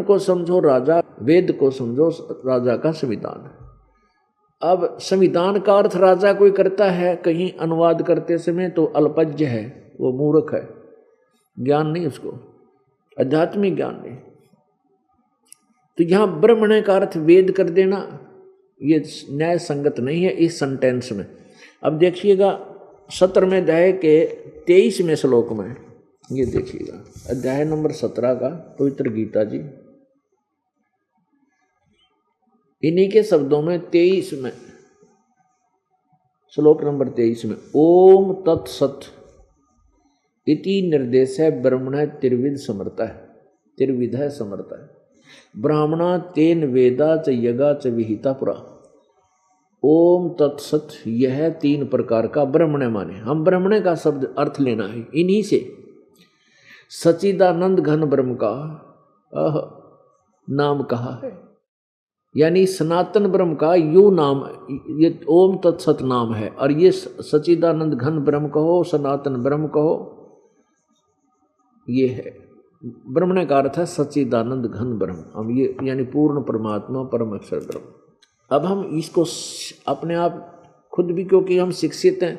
को समझो राजा, वेद को समझो राजा का संविधान। अब संविधान का अर्थ राजा कोई करता है कहीं अनुवाद करते समय तो अल्पज्ञ है, वो मूर्ख है, ज्ञान नहीं उसको, आध्यात्मिक ज्ञान नहीं। तो यहां ब्रह्मण्य का अर्थ वेद कर देना ये न्याय संगत नहीं है इस सेंटेंस में। अब देखिएगा 17वें अध्याय के 23वें श्लोक में, ये देखिएगा अध्याय नंबर 17 का पवित्र गीता जी, इन्हीं के शब्दों में 23 में, श्लोक नंबर 23 में, ओम तत्सत इति निर्देश है ब्रह्मण त्रिविध समर्थ है, त्रिविध है समर्थ है, ब्राह्मणा तेन वेदा च यगा च विहिता पुरा। ओम तत्सत, यह 3 प्रकार का ब्रह्मण्य माने, हम ब्रह्मण्य का शब्द अर्थ लेना है इन्हीं से। सच्चिदानंद घन ब्रह्म का नाम कहा है, यानी सनातन ब्रह्म का यू नाम, ये ओम तत्सत नाम है, और ये सच्चिदानंद घन ब्रह्म कहो, सनातन ब्रह्म कहो, ये है ब्रह्मण्य का अर्थ है सच्चिदानंद घन ब्रह्म। अब ये यानी पूर्ण परमात्मा परम अक्षर ब्रह्म। अब हम इसको अपने आप खुद भी, क्योंकि हम शिक्षित हैं,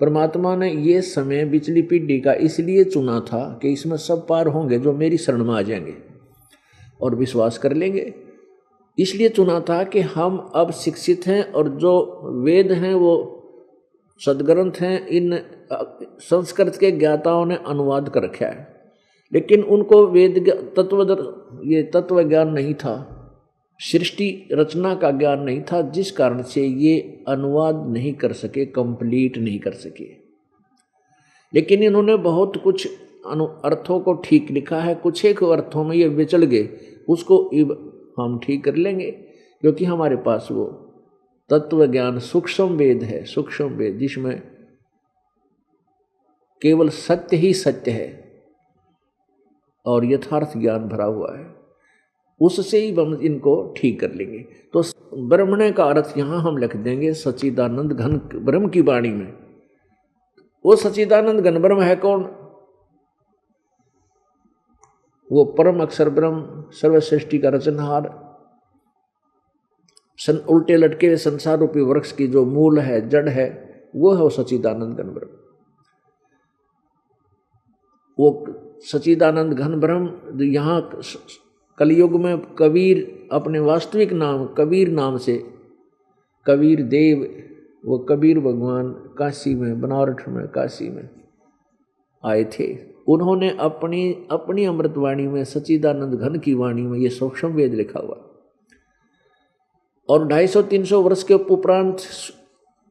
परमात्मा ने ये समय पिछली पीढ़ी का इसलिए चुना था कि इसमें सब पार होंगे जो मेरी शरण में आ जाएंगे और विश्वास कर लेंगे, इसलिए चुना था कि हम अब शिक्षित हैं और जो वेद हैं वो सदग्रंथ हैं, इन संस्कृत के ज्ञाताओं ने अनुवाद कर रखा है, लेकिन उनको वेद ये तत्व ज्ञान नहीं था, सृष्टि रचना का ज्ञान नहीं था, जिस कारण से ये अनुवाद नहीं कर सके, कंप्लीट नहीं कर सके। लेकिन इन्होंने बहुत कुछ अर्थों को ठीक लिखा है, कुछ एक अर्थों में ये विचल गए, उसको हम ठीक कर लेंगे, क्योंकि हमारे पास वो तत्व ज्ञान सूक्ष्म वेद है, सूक्ष्म वेद जिसमें केवल सत्य ही सत्य है और यथार्थ ज्ञान भरा हुआ है, उससे ही हम इनको ठीक कर लेंगे। तो ब्रह्मण्य का अर्थ यहां हम लिख देंगे सच्चिदानंद घन ब्रह्म की वाणी में। वो सच्चिदानंद घन ब्रह्म है कौन? वो परम अक्षर ब्रह्म, सर्वसृष्टि का रचनहार, उल्टे लटके हुए संसार रूपी वृक्ष की जो मूल है, जड़ है, वो है वो सच्चिदानंद घन ब्रह्म। वो सच्चिदानंद घन ब्रह्म यहाँ कलयुग में कबीर अपने वास्तविक नाम कबीर नाम से, कबीर देव, वो कबीर भगवान काशी में, बनारस में, काशी में आए थे। उन्होंने अपनी अमृतवाणी में, सच्चिदानंद घन की वाणी में ये सूक्ष्म वेद लिखा हुआ, और 250-300 वर्ष के उपरांत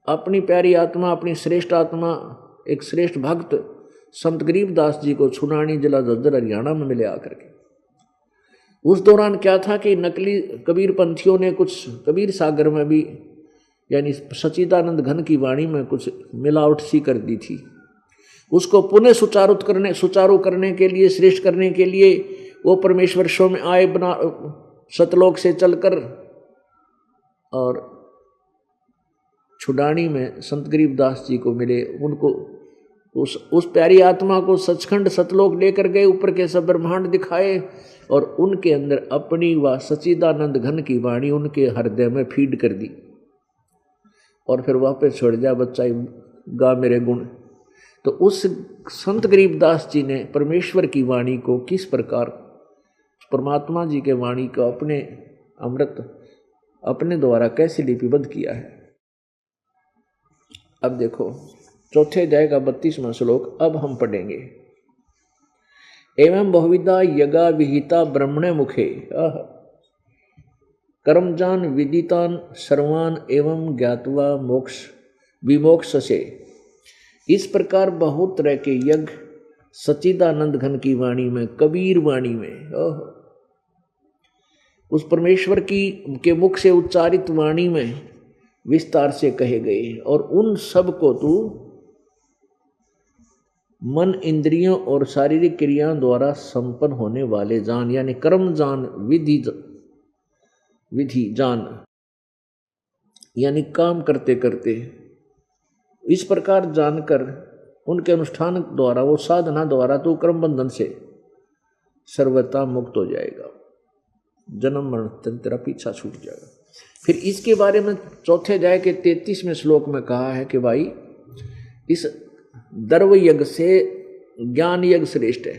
अपनी प्यारी आत्मा, अपनी श्रेष्ठ आत्मा, एक श्रेष्ठ भक्त संत गरीबदास जी को छुनानी जिला झज्जर हरियाणा में मिले आकर के। उस दौरान क्या था कि नकली कबीर पंथियों ने कुछ कबीर सागर में भी, यानी सच्चिदानंद घन की वाणी में कुछ मिलावट सी कर दी थी। उसको पुनः सुचारू करने के लिए, श्रेष्ठ करने के लिए वो परमेश्वर शो में आए, बना सतलोक से चलकर, और छुडानी में संत गरीबदास जी को मिले। उनको उस प्यारी आत्मा को सचखंड सतलोक लेकर गए, ऊपर के सब ब्रह्मांड दिखाए, और उनके अंदर अपनी व सच्चिदानंद घन की वाणी उनके हृदय में फीड कर दी, और फिर वापस छोड़ जा बच्चा गा मेरे गुण। तो उस संत गरीबदास जी ने परमेश्वर की वाणी को किस प्रकार, परमात्मा जी के वाणी को अपने अमृत अपने द्वारा कैसे लिपिबद्ध किया है। अब देखो चौथे अध्याय का 32वां श्लोक अब हम पढ़ेंगे। एवं बहुविधा यगा विहिता ब्रह्मणे मुखे कर्मजान विदितान सर्वान एवं ज्ञात्वा मोक्ष विमोक्ष से। इस प्रकार बहुत तरह के यज्ञ सच्चिदानंद घन की वाणी में, कबीर वाणी में, उस परमेश्वर के मुख से उच्चारित वाणी में विस्तार से कहे गए, और उन सब को तू मन, इंद्रियों और शारीरिक क्रियाओं द्वारा संपन्न होने वाले जान, यानी कर्म जान, विधि जान, यानी काम करते करते इस प्रकार जानकर उनके अनुष्ठान द्वारा, वो साधना द्वारा तो कर्म बंधन से सर्वथा मुक्त हो जाएगा। जन्म मरण तेरा पीछा छूट जाएगा। फिर इसके बारे में चौथे अध्याय के 33वें श्लोक में कहा है कि भाई इस दर्व यज्ञ से ज्ञान यज्ञ श्रेष्ठ है।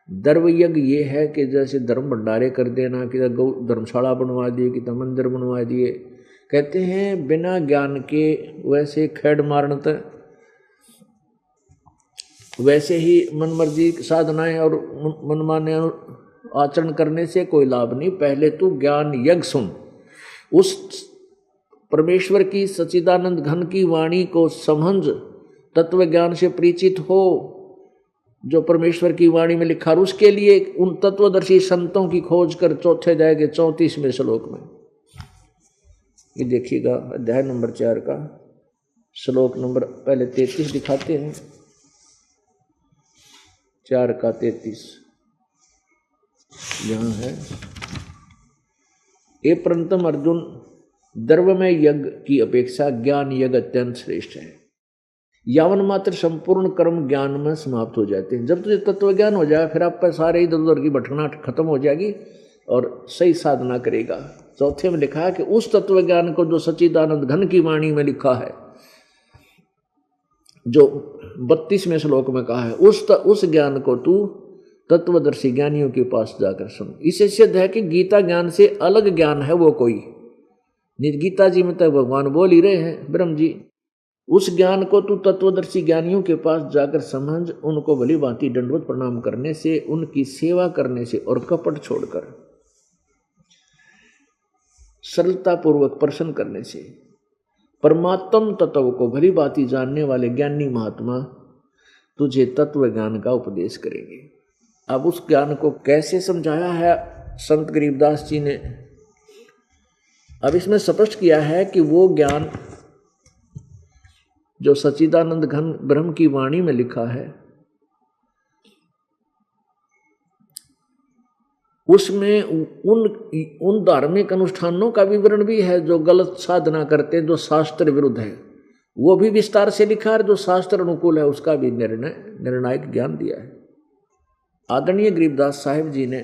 दर्व यज्ञ ये है कि जैसे धर्म भंडारे कर देना, कि गौ धर्मशाला बनवा दिए, कि मंदिर बनवा दिए। कहते हैं बिना ज्ञान के वैसे खेड़ मारन वैसे ही मनमर्जी साधनाएं और मनमाने आचरण करने से कोई लाभ नहीं। पहले तू ज्ञान यज्ञ सुन, उस परमेश्वर की सच्चिदानंद घन की वाणी को समझ, तत्व ज्ञान से परिचित हो जो परमेश्वर की वाणी में लिखा। उसके लिए उन तत्वदर्शी संतों की खोज कर चौथे अध्याय के 34वें श्लोक में ये देखिएगा, अध्याय नंबर 4 का श्लोक नंबर पहले 33 दिखाते हैं, 4 का 33 यहाँ है। ए परंतम अर्जुन, द्रव्य में यज्ञ की अपेक्षा ज्ञान यज्ञ अत्यंत श्रेष्ठ है। यावन मात्र संपूर्ण कर्म ज्ञान में समाप्त हो जाते हैं। जब तुझे तत्व ज्ञान हो जाए फिर आप पर सारे इधर उधर की भटकनाट खत्म हो जाएगी और सही साधना करेगा। चौथे में लिखा है कि उस तत्व ज्ञान को जो सच्चिदानंद घन की वाणी में लिखा है, जो 32वें श्लोक में कहा है, उस ज्ञान को तू तत्वदर्शी ज्ञानियों के पास जाकर सुन। इससे सिद्ध है कि गीता ज्ञान से अलग ज्ञान है वो कोई। गीता जी में तो भगवान बोल ही रहे हैं, ब्रह्म जी। उस ज्ञान को तू तत्वदर्शी ज्ञानियों के पास जाकर समझ, उनको भली भांति दंडवत प्रणाम करने से, उनकी सेवा करने से और कपट छोड़कर सरलता पूर्वक प्रश्न करने से परमात्म तत्व को भली भांति जानने वाले ज्ञानी महात्मा तुझे तत्व ज्ञान का उपदेश करेंगे। अब उस ज्ञान को कैसे समझाया है संत गरीबदास जी ने? अब इसमें स्पष्ट किया है कि वो ज्ञान जो सच्चिदानंद घन ब्रह्म की वाणी में लिखा है, उसमें उन धार्मिक अनुष्ठानों का विवरण भी है जो गलत साधना करते हैं, जो शास्त्र विरुद्ध है, वो भी विस्तार से लिखा है। जो शास्त्र अनुकूल है उसका भी निर्णायक ज्ञान दिया है। आदरणीय गरीबदास साहिब जी ने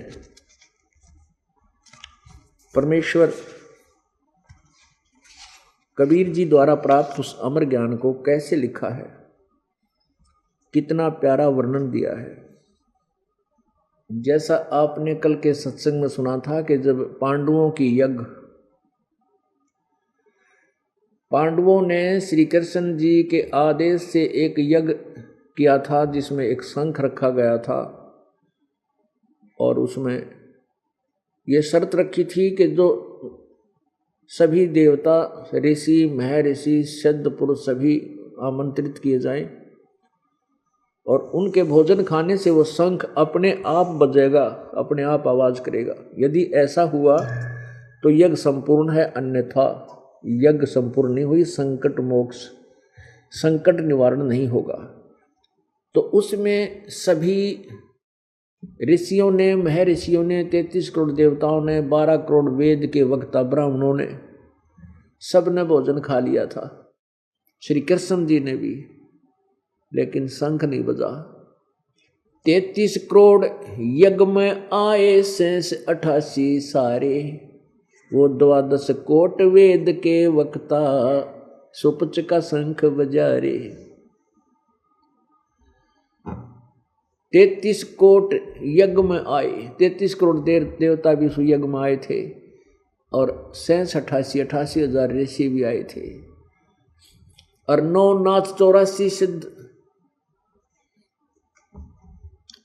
परमेश्वर कबीर जी द्वारा प्राप्त उस अमर ज्ञान को कैसे लिखा है, कितना प्यारा वर्णन दिया है। जैसा आपने कल के सत्संग में सुना था कि जब पांडवों ने श्री कृष्ण जी के आदेश से एक यज्ञ किया था जिसमें एक शंख रखा गया था और उसमें यह शर्त रखी थी कि जो सभी देवता, ऋषि, महर्षि, सिद्ध पुरुष सभी आमंत्रित किए जाएं और उनके भोजन खाने से वो शंख अपने आप बजेगा, अपने आप आवाज करेगा। यदि ऐसा हुआ तो यज्ञ संपूर्ण है, अन्यथा यज्ञ संपूर्ण नहीं हुई, संकट मोक्ष, संकट निवारण नहीं होगा। तो उसमें सभी ऋषियों ने, महर्षियों ने, 33 करोड़ देवताओं ने, 12 करोड़ वेद के वक्ता ब्राह्मणों ने, सब ने भोजन खा लिया था, श्री कृष्ण जी ने भी, लेकिन शंख नहीं बजा। 33 करोड़ यज्ञ में आए शेष 88 सारे, वो 12 कोट वेद के वक्ता सुपच का शंख बजा रे। 33 कोट यज्ञ में आए, 33 करोड़ देवता भी उस यज्ञ में आए थे और 88 हजार ऋषि भी आए थे और 9 नाथ 84 सिद्ध,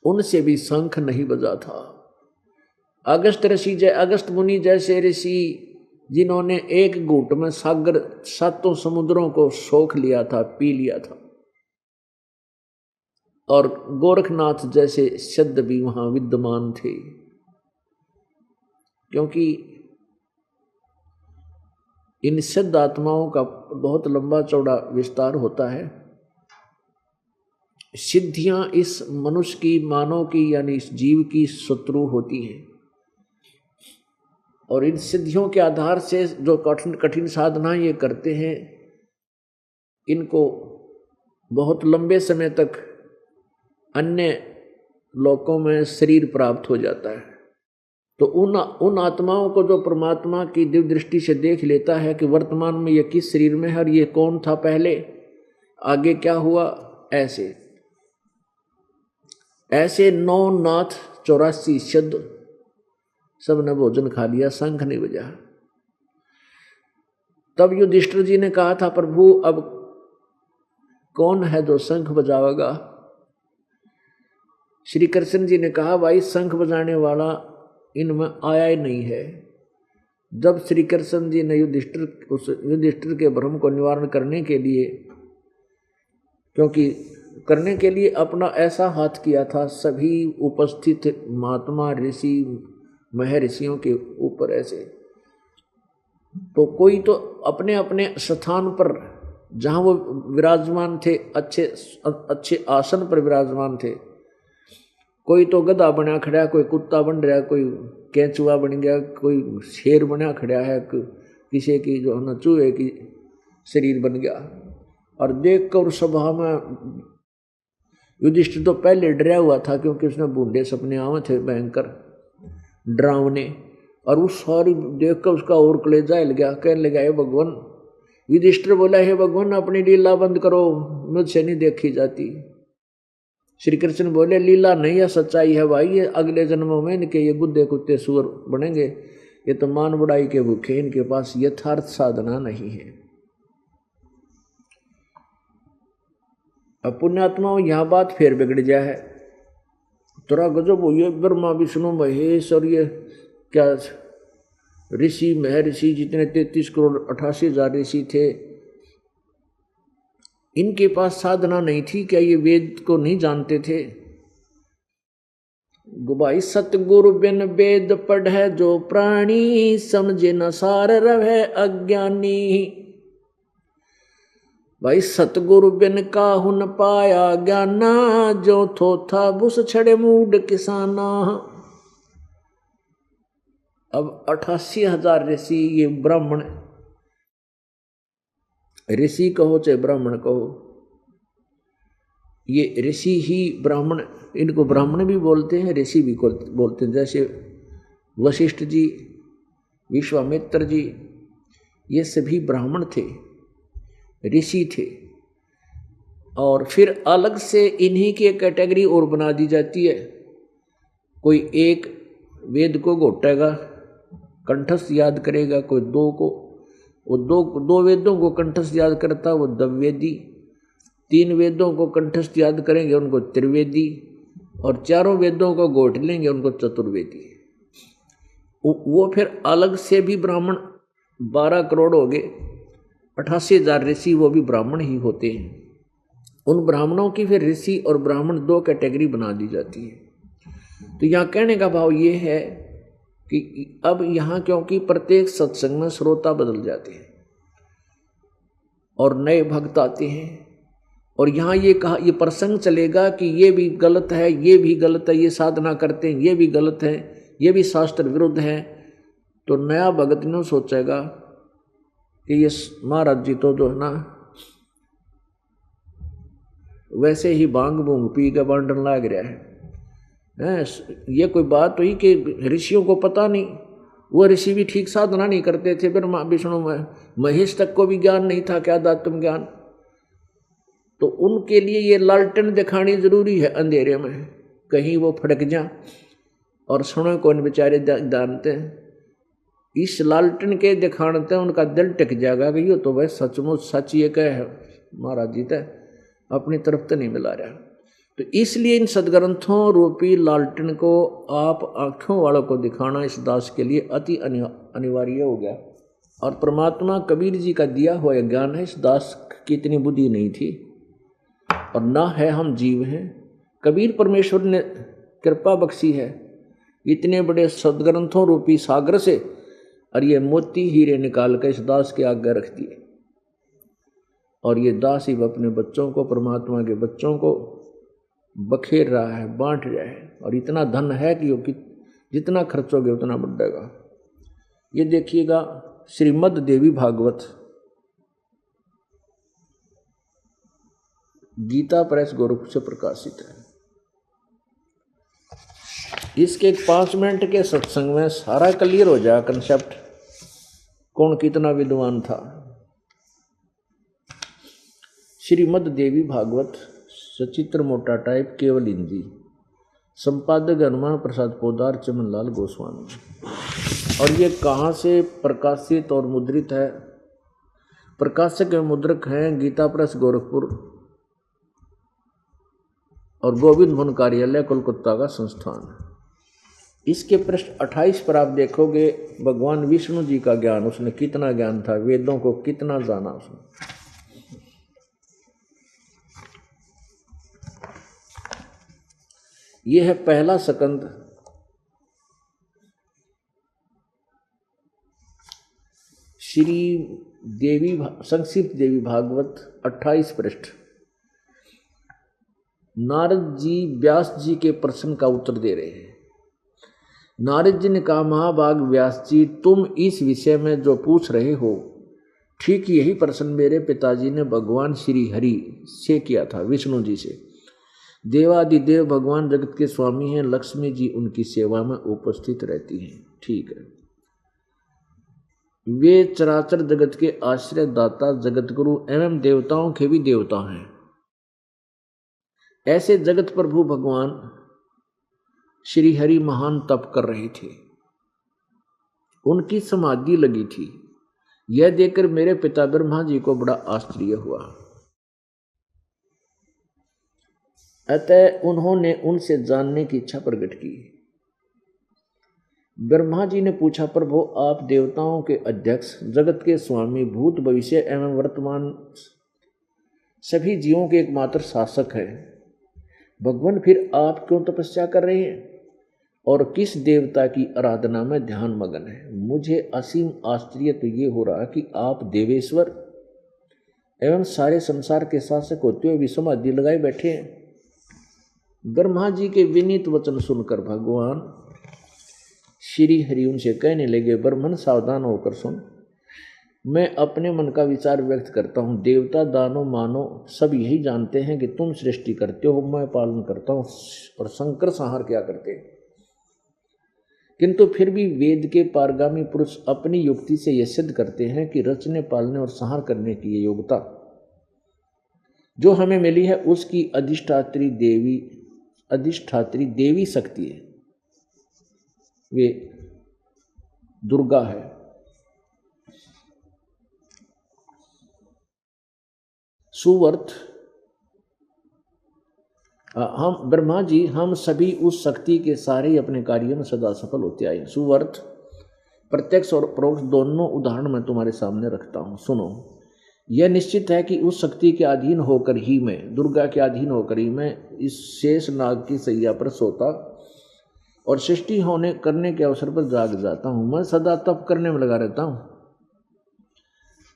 उनसे भी शंख नहीं बजा था। अगस्त मुनि जैसे ऋषि जिन्होंने एक घूंट में सागर 7 समुद्रों को सोख लिया था, पी लिया था, और गोरखनाथ जैसे सिद्ध भी वहां विद्यमान थे, क्योंकि इन सिद्ध आत्माओं का बहुत लंबा चौड़ा विस्तार होता है। सिद्धियां इस मनुष्य की, मानव की, यानी इस जीव की शत्रु होती हैं और इन सिद्धियों के आधार से जो कठिन साधना ये करते हैं, इनको बहुत लंबे समय तक अन्य लोकों में शरीर प्राप्त हो जाता है, तो उन आत्माओं को जो परमात्मा की दिव्य दृष्टि से देख लेता है कि वर्तमान में ये किस शरीर में है और ये कौन था पहले, आगे क्या हुआ, ऐसे 9 नाथ 84 शब्द, सबने भोजन खा लिया, शंख नहीं बजा। तब युधिष्ठिर जी ने कहा था, प्रभु अब कौन है जो शंख बजावेगा? श्री कृष्ण जी ने कहा, भाई शंख बजाने वाला इनमें आया ही नहीं है। जब श्री कृष्ण जी ने युधिष्ठिर के भ्रम को निवारण करने के लिए अपना ऐसा हाथ किया था, सभी उपस्थित महात्मा ऋषि महर्षियों के ऊपर ऐसे, तो कोई तो अपने अपने स्थान पर जहाँ वो विराजमान थे, अच्छे आसन पर विराजमान थे, कोई तो गधा बना खड़ा, कोई कुत्ता बन रहा, कोई केंचुआ बन गया, कोई शेर बना खड़ा है, किसी की जो है ना चूहे की शरीर बन गया। और देख कर सभा में युधिष्ठिर तो पहले डरा हुआ था, क्योंकि उसने बूढ़े सपने आवे थे भयंकर डरावने, और उस सारी देख कर उसका और कलेजा हिल गया। कहने लगा, हे भगवान, युधिष्ठिर बोला, हे भगवान अपनी लीला बंद करो, मुझसे नहीं देखी जाती। श्री कृष्ण बोले, लीला नहीं है, सच्चाई है भाई, ये अगले जन्मों में इनके ये गुद्दे कुत्ते सुअर बनेंगे, ये तो मान बुड़ाई के भूखे, इनके पास यथार्थ साधना नहीं है। अब पुण्यात्माओं यहाँ बात फिर बिगड़ जाए है, तोरा गजब हो, ये ब्रह्मा विष्णु महेश और ये क्या ऋषि महर्षि जितने 33 करोड़ 88 हजार ऋषि थे, इनके पास साधना नहीं थी क्या? ये वेद को नहीं जानते थे? भाई सतगुरु बिन वेद पढ़े जो प्राणी, समझे न सार रहे अज्ञानी। भाई सतगुरु बिन काहु न पाया ज्ञाना, जो थोथा बुस छड़े मूड किसाना। अब 88 हजार ऋषि, ये ब्राह्मण, ऋषि कहो चाहे ब्राह्मण कहो, ये ऋषि ही ब्राह्मण, इनको ब्राह्मण भी बोलते हैं, ऋषि भी बोलते हैं। जैसे वशिष्ठ जी, विश्वामित्र जी, ये सभी ब्राह्मण थे, ऋषि थे। और फिर अलग से इन्हीं की कैटेगरी और बना दी जाती है। कोई एक वेद को घोटेगा, कंठस्थ याद करेगा, कोई दो को, वो दो वेदों को कंठस्थ याद करता वो द्विवेदी, 3 वेदों को कंठस्थ याद करेंगे उनको त्रिवेदी, और 4 वेदों को घोट लेंगे उनको चतुर्वेदी। वो फिर अलग से भी ब्राह्मण 12 करोड़ हो गए, 88 हजार ऋषि, वो भी ब्राह्मण ही होते हैं। उन ब्राह्मणों की फिर ऋषि और ब्राह्मण 2 कैटेगरी बना दी जाती है। तो यहाँ कहने का भाव ये है कि अब यहाँ क्योंकि प्रत्येक सत्संग में श्रोता बदल जाते हैं और नए भक्त आते हैं, और यहाँ ये प्रसंग चलेगा कि ये भी गलत है, ये भी गलत है, ये साधना करते हैं, ये भी गलत है, ये भी शास्त्र विरुद्ध है। तो नया भगत ने सोचेगा कि ये महाराज जी तो जो है ना वैसे ही भांग भूंग पी के बांटन लाग रहा है। ये कोई बात हुई कि ऋषियों को पता नहीं, वो ऋषि भी ठीक साधना नहीं करते थे, ब्रह्मा विष्णु महेश तक को भी ज्ञान नहीं था, क्या दातुम ज्ञान। तो उनके लिए ये लालटेन दिखानी जरूरी है अंधेरे में, कहीं वो फटक जा और सुनो कौन बेचारे जानते हैं। इस लालटेन के दिखाने उनका दिल टिक जाएगा कि ये तो भाई सचमुच सच ये कह है, महाराज जी तो अपनी तरफ तो नहीं मिला रहा। तो इसलिए इन सदग्रंथों रूपी लालटेन को आप आँखों वालों को दिखाना इस दास के लिए अति अनिवार्य हो गया। और परमात्मा कबीर जी का दिया हुआ ज्ञान है, इस दास की इतनी बुद्धि नहीं थी और ना है, हम जीव हैं। कबीर परमेश्वर ने कृपा बख्शी है इतने बड़े सदग्रंथों रूपी सागर से, और ये मोती हीरे निकाल कर इस दास के आगे रख दिए। और ये दास ही अपने बच्चों को, परमात्मा के बच्चों को बखेर रहा है, बांट रहा है। और इतना धन है कि जितना खर्चोगे उतना बढ़ेगा। ये देखिएगा श्रीमद् देवी भागवत, गीता प्रेस गोरखपुर से प्रकाशित है। इसके 5 मिनट के सत्संग में सारा क्लियर हो जाए कंसेप्ट, कौन कितना विद्वान था। श्रीमद् देवी भागवत सचित्र मोटा टाइप केवल हिंदी, संपादक हनुमान प्रसाद पोदार चमनलाल गोस्वामी। और ये कहाँ से प्रकाशित और मुद्रित है? प्रकाशक एवं मुद्रक हैं गीता प्रेस गोरखपुर और गोविंद भवन कार्यालय कोलकाता का संस्थान। इसके पृष्ठ 28 पर आप देखोगे भगवान विष्णु जी का ज्ञान, उसने कितना ज्ञान था, वेदों को कितना जाना उसने। यह है पहला स्कंद, श्री देवी संक्षिप्त देवी भागवत 28 पृष्ठ। नारद जी व्यास जी के प्रश्न का उत्तर दे रहे हैं। नारद जी ने कहा, महाभाग व्यास जी, तुम इस विषय में जो पूछ रहे हो, ठीक यही प्रश्न मेरे पिताजी ने भगवान श्री हरि से किया था, विष्णु जी से। देवादिदेव भगवान जगत के स्वामी हैं, लक्ष्मी जी उनकी सेवा में उपस्थित रहती हैं। ठीक है, वे चराचर जगत के आश्रय दाता, जगत गुरु एवं देवताओं के भी देवता हैं। ऐसे जगत प्रभु भगवान श्री हरि महान तप कर रहे थे, उनकी समाधि लगी थी। यह देखकर मेरे पिता ब्रह्मा जी को बड़ा आश्चर्य हुआ। अतः उन्होंने उनसे जानने की इच्छा प्रकट की। ब्रह्मा जी ने पूछा, प्रभु आप देवताओं के अध्यक्ष, जगत के स्वामी, भूत भविष्य एवं वर्तमान सभी जीवों के एकमात्र शासक हैं। भगवान फिर आप क्यों तपस्या कर रहे हैं और किस देवता की आराधना में ध्यान मगन है? मुझे असीम आश्चर्य तो ये हो रहा कि आप देवेश्वर एवं सारे संसार के शासक होते हुए भी समाधि लगाए बैठे हैं। ब्रह्मा जी के विनीत वचन सुनकर भगवान श्री हरि उनसे कहने लगे, ब्राह्मण सावधान होकर सुन, मैं अपने मन का विचार व्यक्त करता हूँ। देवता, दानव, मानव सब यही जानते हैं कि तुम सृष्टि करते हो, मैं पालन करता हूँ और शंकर संहार क्या करते हैं। किंतु फिर भी वेद के पारगामी पुरुष अपनी युक्ति से यह सिद्ध करते हैं कि रचने, पालने और संहार करने की ये योग्यता जो हमें मिली है, उसकी अधिष्ठात्री देवी शक्ति है, वे दुर्गा है। सुवर्त, हम ब्रह्मा जी, हम सभी उस शक्ति के सारे अपने कार्यों में सदा सफल होते आए। सुवर्त, प्रत्यक्ष और परोक्ष दोनों उदाहरण मैं तुम्हारे सामने रखता हूँ, सुनो। यह निश्चित है कि उस शक्ति के अधीन होकर ही मैं, दुर्गा के अधीन होकर ही मैं इस शेष नाग की सैया पर सोता और सृष्टि होने करने के अवसर पर जाग जाता हूँ। मैं सदा तप करने में लगा रहता हूँ।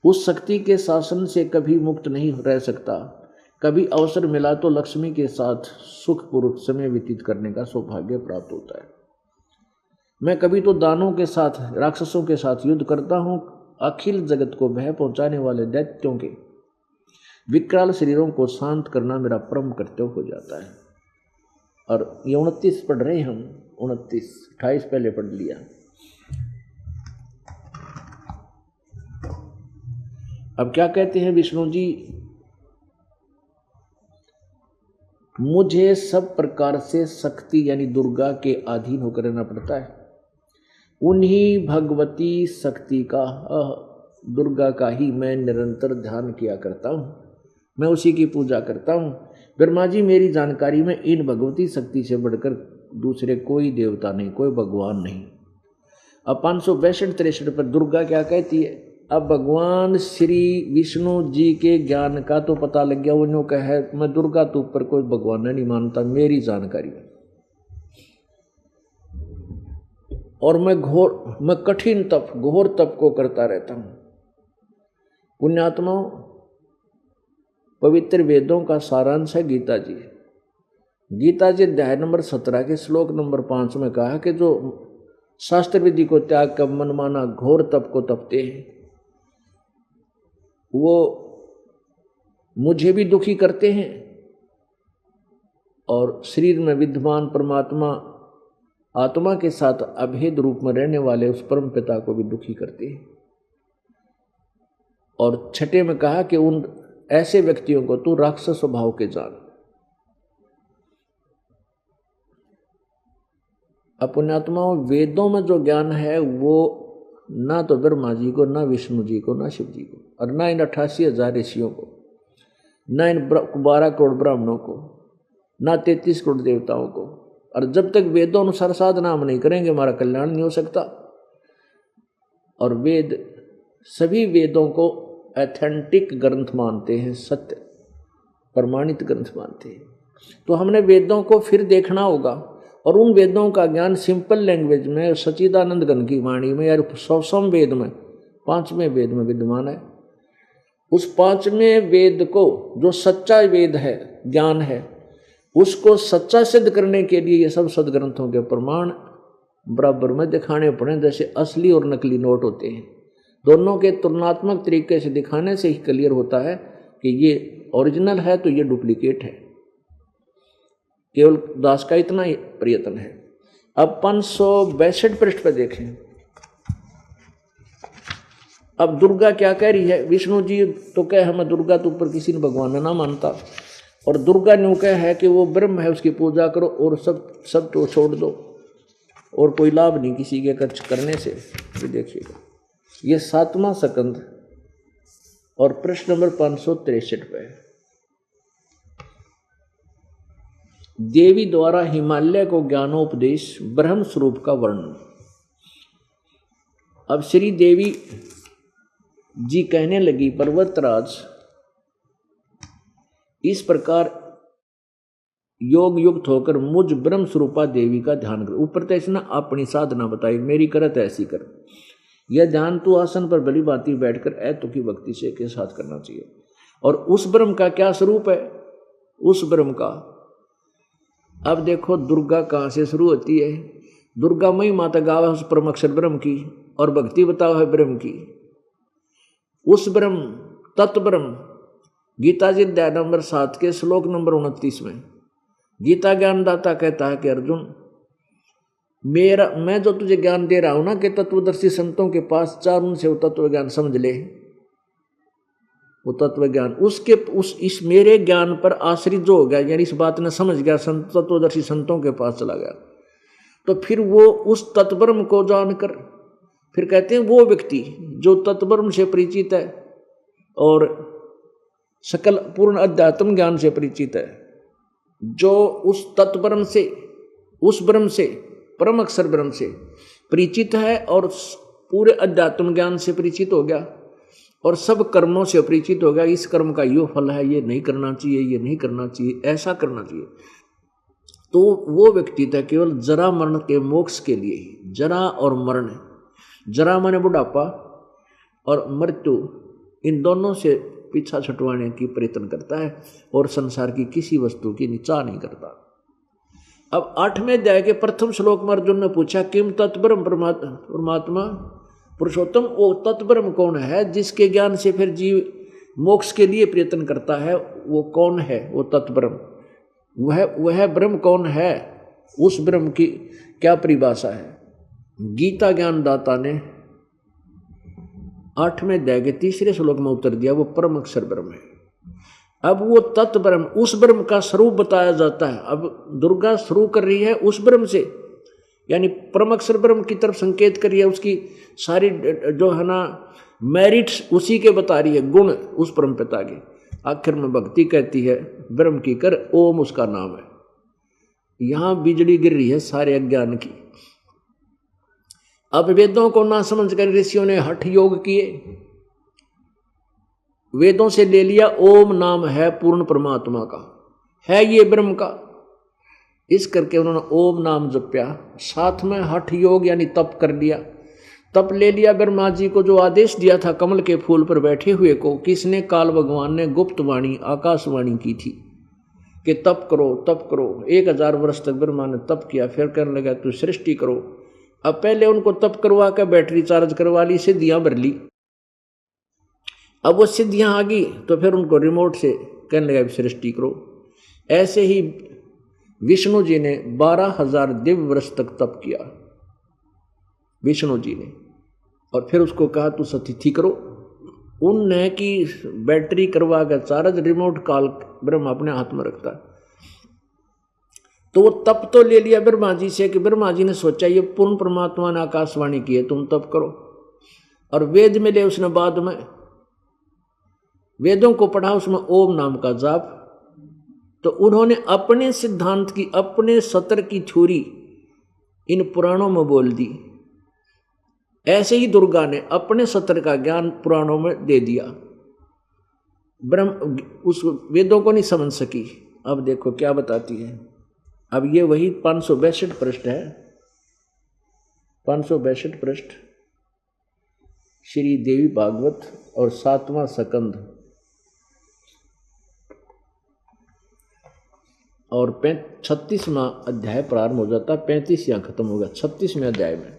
उस शक्ति के शासन से कभी मुक्त नहीं रह सकता। कभी अवसर मिला तो लक्ष्मी के साथ सुखपूर्वक समय व्यतीत करने का सौभाग्य प्राप्त होता है। मैं कभी तो दानों के साथ, राक्षसों के साथ युद्ध करता हूँ। अखिल जगत को भय पहुंचाने वाले दैत्यों के विकराल शरीरों को शांत करना मेरा परम कर्तव्य हो जाता है। और ये 29 पढ़ रहे हम, 29, 28 पहले पढ़ लिया। अब क्या कहते हैं विष्णु जी, मुझे सब प्रकार से शक्ति यानी दुर्गा के अधीन होकर रहना पड़ता है। उन्हीं भगवती शक्ति का, दुर्गा का ही मैं निरंतर ध्यान किया करता हूँ। मैं उसी की पूजा करता हूँ। ब्रह्मा जी, मेरी जानकारी में इन भगवती शक्ति से बढ़कर दूसरे कोई देवता नहीं, कोई भगवान नहीं। अब 562-63 पर दुर्गा क्या कहती है? अब भगवान श्री विष्णु जी के ज्ञान का तो पता लग गया। उन्होंने कहा, मैं दुर्गा तो ऊपर कोई भगवान नहीं मानता, मेरी जानकारी है। और मैं कठिन तप, घोर तप को करता रहता हूँ। पुण्यात्माओं, पवित्र वेदों का सारांश है गीता जी। गीता जी अध्याय नंबर 17 के श्लोक नंबर 5 में कहा कि जो शास्त्र विधि को त्याग कर मनमाना घोर तप को तपते हैं, वो मुझे भी दुखी करते हैं और शरीर में विद्यमान परमात्मा आत्मा के साथ अभेद रूप में रहने वाले उस परम पिता को भी दुखी करती है। और छठे में कहा कि उन ऐसे व्यक्तियों को तू राक्षस स्वभाव के जान। पुण्यात्माओं, वेदों में जो ज्ञान है वो ना तो ब्रह्मा जी को, ना विष्णु जी को, ना शिव जी को, और ना इन 88,000 ऋषियों को, ना इन 12 करोड़ ब्राह्मणों को, ना 33 करोड़ देवताओं को। और जब तक वेदों अनुसार साधना हम नहीं करेंगे हमारा कल्याण नहीं हो सकता। और वेद, सभी वेदों को ऑथेंटिक ग्रंथ मानते हैं, सत्य प्रमाणित ग्रंथ मानते हैं। तो हमने वेदों को फिर देखना होगा और उन वेदों का ज्ञान सिंपल लैंग्वेज में सच्चिदानंद घन की वाणी में या 100वें वेद में, 5वें वेद में विद्यमान है। उस 5वें वेद को जो सच्चा वेद है, ज्ञान है, उसको सच्चा सिद्ध करने के लिए ये सब सदग्रंथों के प्रमाण बराबर में दिखाने पड़े। जैसे असली और नकली नोट होते हैं, दोनों के तुलनात्मक तरीके से दिखाने से ही क्लियर होता है कि ये ओरिजिनल है तो ये डुप्लीकेट है। केवल दास का इतना ही प्रयत्न है। अब 562 पृष्ठ पर देखें। अब दुर्गा क्या कह रही है? विष्णु जी तो कह हमें दुर्गा तो ऊपर किसी ने भगवान में ना मानता, और दुर्गा ने कह है कि वो ब्रह्म है, उसकी पूजा करो और सब तो छोड़ दो और कोई लाभ नहीं किसी के करने से। तो देखिएगा ये 7वां स्कंद और प्रश्न नंबर 563 पे है। देवी द्वारा हिमालय को ज्ञानोपदेश, ब्रह्म स्वरूप का वर्णन। अब श्री देवी जी कहने लगी, पर्वतराज इस प्रकार योग युक्त होकर मुझ ब्रह्म स्वरूपा देवी का ध्यान कर। ऊपर तो इसने अपनी साधना बताई, मेरी करत ऐसी कर। यह ध्यान तू आसन पर भली भांति बैठकर ऐतु की भक्ति से के साथ करना चाहिए। और उस ब्रह्म का क्या स्वरूप है? उस ब्रह्म का, अब देखो दुर्गा कहाँ से शुरू होती है? दुर्गा मई माता गावा उस परम अक्षर ब्रह्म की, और भक्ति बताओ है ब्रह्म की। उस ब्रह्म, तत्व ब्रह्म, गीता जी अध्याय नंबर 7 के श्लोक नंबर 29 में गीता ज्ञानदाता कहता है कि अर्जुन, मैं जो तुझे ज्ञान दे रहा हूं ना, कि तत्वदर्शी संतों के पास चार, उनसे वो तत्व ज्ञान समझ ले। वो तत्व ज्ञान इस मेरे ज्ञान पर आश्रित जो हो गया, यानी इस बात ने समझ गया, तत्वदर्शी संतों के पास चला गया, तो फिर वो उस तत्ब्रह्म को जानकर फिर कहते हैं वो व्यक्ति जो तत्ब्रह्म से परिचित है और सकल पूर्ण अध्यात्म ज्ञान से परिचित है, जो उस तत्ब्रह्म से, उस ब्रह्म से, परम अक्षर ब्रह्म से परिचित है और पूरे अध्यात्म ज्ञान से परिचित हो गया और सब कर्मों से परिचित हो गया। इस कर्म का यो फल है, ये नहीं करना चाहिए, ये नहीं करना चाहिए, ऐसा करना चाहिए। तो वो व्यक्ति था केवल जरा मरण के मोक्ष के लिए ही। जरा और मरण, जरा माने बुढ़ापा और मृत्यु, इन दोनों से पीछा छुटवाने की प्रयत्न करता है और संसार की किसी वस्तु की निचा नहीं करता। अब 8वें अध्याय के प्रथम श्लोक में अर्जुन ने पूछा, किम तत्ब्रह्म परमात्मा पुरुषोत्तम, वो तत्ब्रह्म कौन है जिसके ज्ञान से फिर जीव मोक्ष के लिए प्रयत्न करता है? वो कौन है? वो तत्ब्रह्म, वह ब्रह्म कौन है? उस ब्रह्म की क्या परिभाषा है? गीता ज्ञानदाता ने 8वें अध्याय के 3 श्लोक में उत्तर दिया, वो परम अक्षर ब्रह्म है। अब वो तत्व ब्रह्म, उस ब्रह्म का स्वरूप बताया जाता है। अब दुर्गा शुरू कर रही है उस ब्रह्म से, यानी परम अक्षर ब्रह्म की तरफ संकेत कर रही है। उसकी सारी जो है ना मेरिट्स उसी के बता रही है, गुण उस परम पिता के। आखिर में भक्ति कहती है ब्रह्म की कर, ओम उसका नाम है। यहां बिजली गिर रही है सारे अज्ञान की। अब वेदों को ना समझ कर ऋषियों ने हठ योग किए, वेदों से ले लिया ओम नाम है पूर्ण परमात्मा का, है ये ब्रह्म का, इस करके उन्होंने ओम नाम जप्या। साथ में हठ योग यानी तप कर लिया। तप ले लिया ब्रह्मा जी को जो आदेश दिया था कमल के फूल पर बैठे हुए को, किसने? काल भगवान ने गुप्त वाणी, आकाशवाणी की थी कि तप करो, तप करो। 1000 वर्ष तक ब्रह्मा ने तप किया, फिर कहने लगा तू सृष्टि करो। अब पहले उनको तप करवा कर बैटरी चार्ज करवा ली, सिद्धियां भर ली। अब वो सिद्धियां आ गई तो फिर उनको रिमोट से कहने लगा सृष्टि करो। ऐसे ही विष्णु जी ने 12,000 दिव्य वर्ष तक तप किया, विष्णु जी ने, और फिर उसको कहा तू सतिथि करो। उनने की बैटरी करवा कर चार्ज, रिमोट कॉल ब्रह्मा अपने हाथ में रखता है। तो वो तप तो ले लिया ब्रह्मा जी से कि ब्रह्मा जी ने सोचा ये पूर्ण परमात्मा ने आकाशवाणी की है, तुम तप करो। और वेद में ले उसने बाद में वेदों को पढ़ा, उसमें ओम नाम का जाप। तो उन्होंने अपने सिद्धांत की, अपने सत्र की थ्योरी इन पुराणों में बोल दी। ऐसे ही दुर्गा ने अपने सत्र का ज्ञान पुराणों में दे दिया। ब्रह्म उस वेदों को नहीं समझ सकी। अब देखो क्या बताती है। अब ये वही 562 पृष्ठ है, 562 पृष्ठ श्री देवी भागवत और 7वां स्कंद और 36वां अध्याय प्रारंभ हो जाता, 35 यहाँ खत्म होगा। 36वें अध्याय में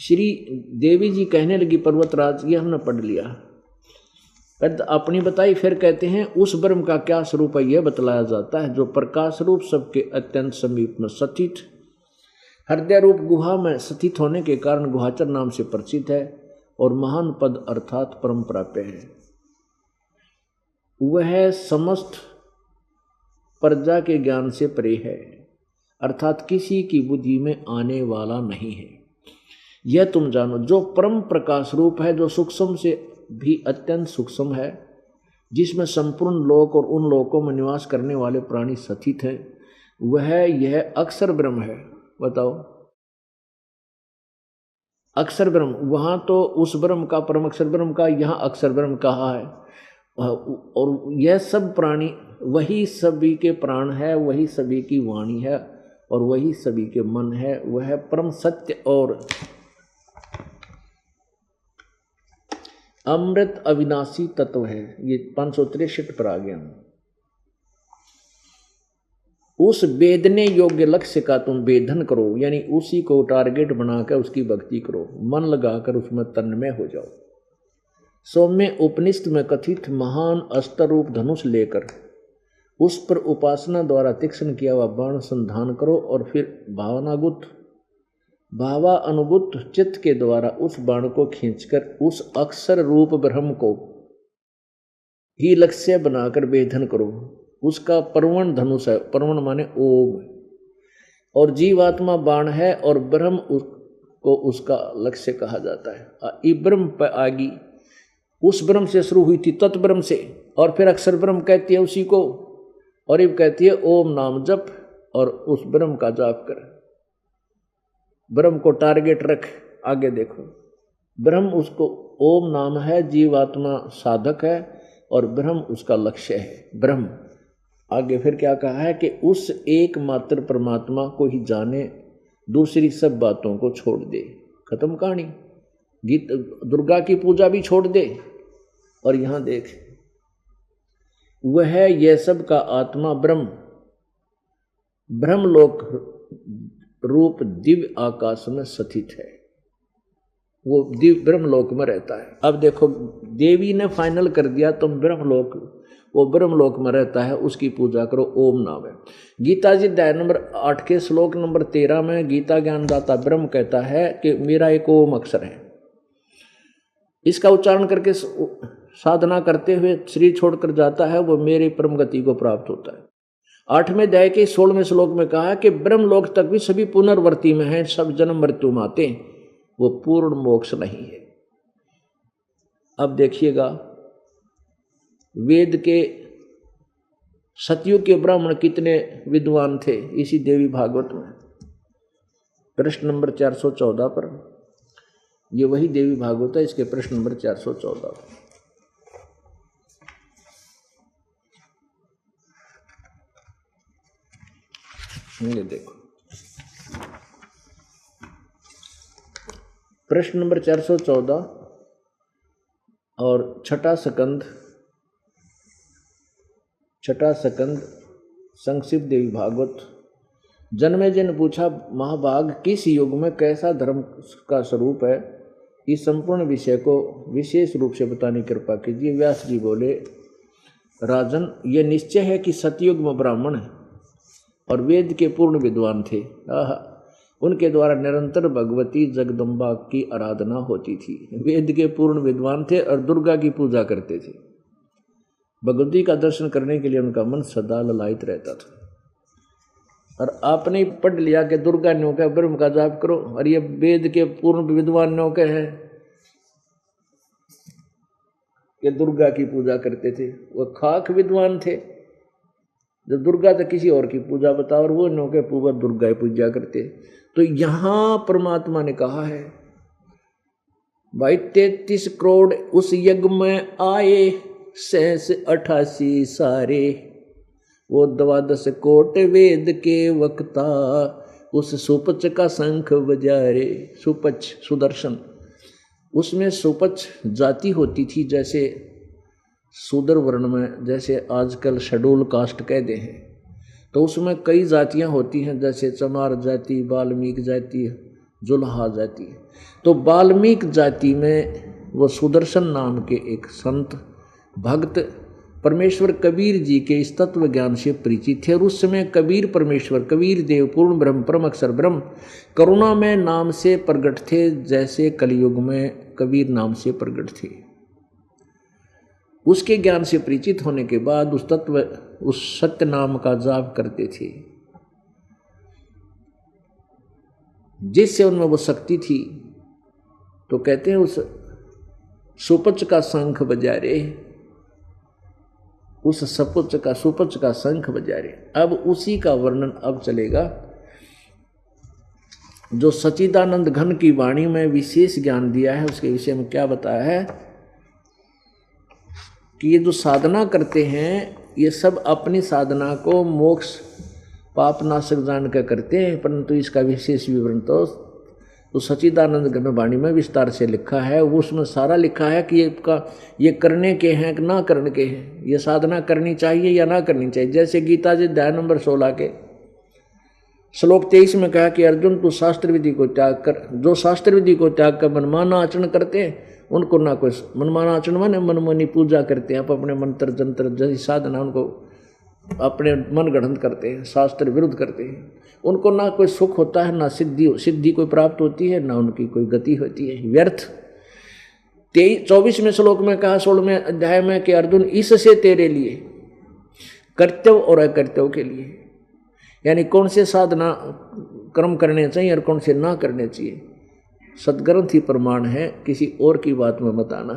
श्री देवी जी कहने लगी, पर्वतराज, ये हमने पढ़ लिया, अपनी बताई। फिर कहते हैं उस ब्रह्म का क्या स्वरूप है यह बतलाया जाता है, जो प्रकाश रूप सबके अत्यंत समीप में स्थित, हृदय रूप गुहा में स्थित होने के कारण गुहाचर नाम से परिचित है और महान पद अर्थात परम प्राप्य है। वह समस्त प्रजा के ज्ञान से परे है, अर्थात किसी की बुद्धि में आने वाला नहीं है। यह तुम जानो, जो परम प्रकाश रूप है, जो सूक्ष्म से भी अत्यंत सूक्ष्म है, जिसमें संपूर्ण लोक और उन लोकों में निवास करने वाले प्राणी स्थित हैं, वह यह अक्षर ब्रह्म है। बताओ, अक्षर ब्रह्म, वहां तो उस ब्रह्म का, परम अक्षर ब्रह्म का, यहाँ अक्षर ब्रह्म कहा है। और यह सब प्राणी वही सभी के प्राण है, वही सभी की वाणी है और वही सभी के मन है। वह परम सत्य और अमृत अविनाशी तत्व है। ये 563 पर आ गया। उस वेदने योग्य लक्ष्य का तुम वेदन करो, यानी उसी को टारगेट बनाकर उसकी भक्ति करो, मन लगाकर उसमें तन्मय हो जाओ। सौम्य उपनिषद में कथित महान अस्त्र रूप धनुष लेकर उस पर उपासना द्वारा तीक्ष्ण किया हुआ बाण संधान करो और फिर भावानुगुत चित्त के द्वारा उस बाण को खींचकर उस अक्षर रूप ब्रह्म को ही लक्ष्य बनाकर वेधन करो। उसका परवण धनुष है, परवण माने ओम, और जीवात्मा बाण है और ब्रह्म को उसका लक्ष्य कहा जाता है। ये ब्रह्म पर आगी उस ब्रह्म से शुरू हुई थी, तत्ब्रह्म से, और फिर अक्षर ब्रह्म कहती है उसी को, और ये कहती है ओम नाम जप और उस ब्रह्म का जाप कर। ब्रह्म को टारगेट रख, आगे देखो। ब्रह्म उसको ओम नाम है, जीवात्मा साधक है और ब्रह्म उसका लक्ष्य है। ब्रह्म आगे फिर क्या कहा है कि उस एकमात्र परमात्मा को ही जाने, दूसरी सब बातों को छोड़ दे। खत्म कहानी। गीत दुर्गा की पूजा भी छोड़ दे। और यहां देख, वह यह सब का आत्मा ब्रह्म, ब्रह्मलोक रूप दिव्य आकाश में स्थित है। वो दिव्य ब्रह्मलोक में रहता है। अब देखो, देवी ने फाइनल कर दिया, तुम ब्रह्मलोक, वो ब्रह्मलोक में रहता है, उसकी पूजा करो। ओम नाम है। गीता जी अध्याय नंबर 8 के श्लोक नंबर 13 में गीता ज्ञानदाता ब्रह्म कहता है कि मेरा एक ओम अक्षर है। इसका उच्चारण करके साधना करते हुए शरीर छोड़कर जाता है, वो मेरी परम गति को प्राप्त होता है। 8वें अध्याय के 16वें श्लोक में कहा कि ब्रह्मलोक तक भी सभी पुनर्वर्ती में हैं, सब जन्म मृत्यु में आते, वो पूर्ण मोक्ष नहीं है। अब देखिएगा, वेद के सतयुग के ब्राह्मण कितने विद्वान थे। इसी देवी भागवत में प्रश्न नंबर 414 पर, ये वही देवी भागवत है, इसके प्रश्न नंबर 414। ये देखो, प्रश्न नंबर 414 और छठा स्कंद संक्षिप्त देवी भागवत। जन्मेजय ने पूछा, महाभाग किस युग में कैसा धर्म का स्वरूप है, इस संपूर्ण विषय को विशेष रूप से बताने की कृपा कीजिए। व्यास जी बोले, राजन, ये निश्चय है कि सतयुग में ब्राह्मण है और वेद के पूर्ण विद्वान थे। उनके द्वारा निरंतर भगवती जगदम्बा की आराधना होती थी। वेद के पूर्ण विद्वान थे और दुर्गा की पूजा करते थे। भगवती का दर्शन करने के लिए उनका मन सदा ललायित रहता था। और आपने पढ़ लिया कि दुर्गा न्यों का ब्रह्म का जाप करो, और ये वेद के पूर्ण विद्वान न्यों के हैं कि दुर्गा की पूजा करते थे। वो खाक विद्वान थे, जो दुर्गा तो किसी और की पूजा बताओ, और वो न्यों के पूर्व दुर्गा की पूजा करते। तो यहां परमात्मा ने कहा है भाई 33 करोड़ उस यज्ञ में आए, 88 सारे, वो 12 कोट वेद के वक्ता, उस सुपच का शंख बजारे। सुपच सुदर्शन, उसमें सुपच जाति होती थी, जैसे शूद्र वर्ण में जैसे आजकल शेड्यूल कास्ट कहते हैं, तो उसमें कई जातियां होती हैं, जैसे चमार जाति, वाल्मीकि जाति, जुल्हा जाति। तो वाल्मीकि जाति में वो सुदर्शन नाम के एक संत भक्त परमेश्वर कबीर जी के इस तत्व ज्ञान से परिचित थे। और उस समय कबीर परमेश्वर, कबीर देव पूर्ण ब्रह्म परम अक्षर ब्रह्म करुणा में नाम से प्रकट थे, जैसे कलयुग में कबीर नाम से प्रकट थे। उसके ज्ञान से परिचित होने के बाद उस तत्व, उस सत्य नाम का जाप करते थे, जिससे उनमें वो शक्ति थी। तो कहते हैं उस सुपच का शंख बजा रे, उस सुपच का शंख बजा रे। अब उसी का वर्णन अब चलेगा, जो सच्चिदानंद घन की वाणी में विशेष ज्ञान दिया है। उसके विषय में क्या बताया है कि ये जो साधना करते हैं, ये सब अपनी साधना को मोक्ष पाप नाशक जान कर करते हैं, परंतु इसका विशेष विवरण तो सच्चिदानंद घन वाणी में विस्तार से लिखा है। उसमें सारा लिखा है कि ये करने के हैं कि ना करने के हैं, ये साधना करनी चाहिए या ना करनी चाहिए। जैसे गीता जी अध्याय नंबर 16 के श्लोक 23 में कहा कि अर्जुन तू शास्त्र विधि को त्याग कर। जो शास्त्र विधि को त्याग कर मनमाना आचरण करते हैं, उनको ना कोई मनमाना आचरण माने मनमानी पूजा करते हैं, अपने मंत्र जंत्र जैसी साधना उनको अपने मन गढ़ंत करते हैं, शास्त्र विरुद्ध करते हैं, उनको ना कोई सुख होता है, ना सिद्धि कोई प्राप्त होती है, ना उनकी कोई गति होती है, व्यर्थ। 24वें श्लोक में कहा 16वें अध्याय में कि अर्जुन इससे तेरे लिए कर्तव्य और अकर्तव्य के लिए, यानी कौन से साधना कर्म करने चाहिए और कौन से ना करने चाहिए, सदग्रंथ ही प्रमाण है, किसी और की बात में मत आना,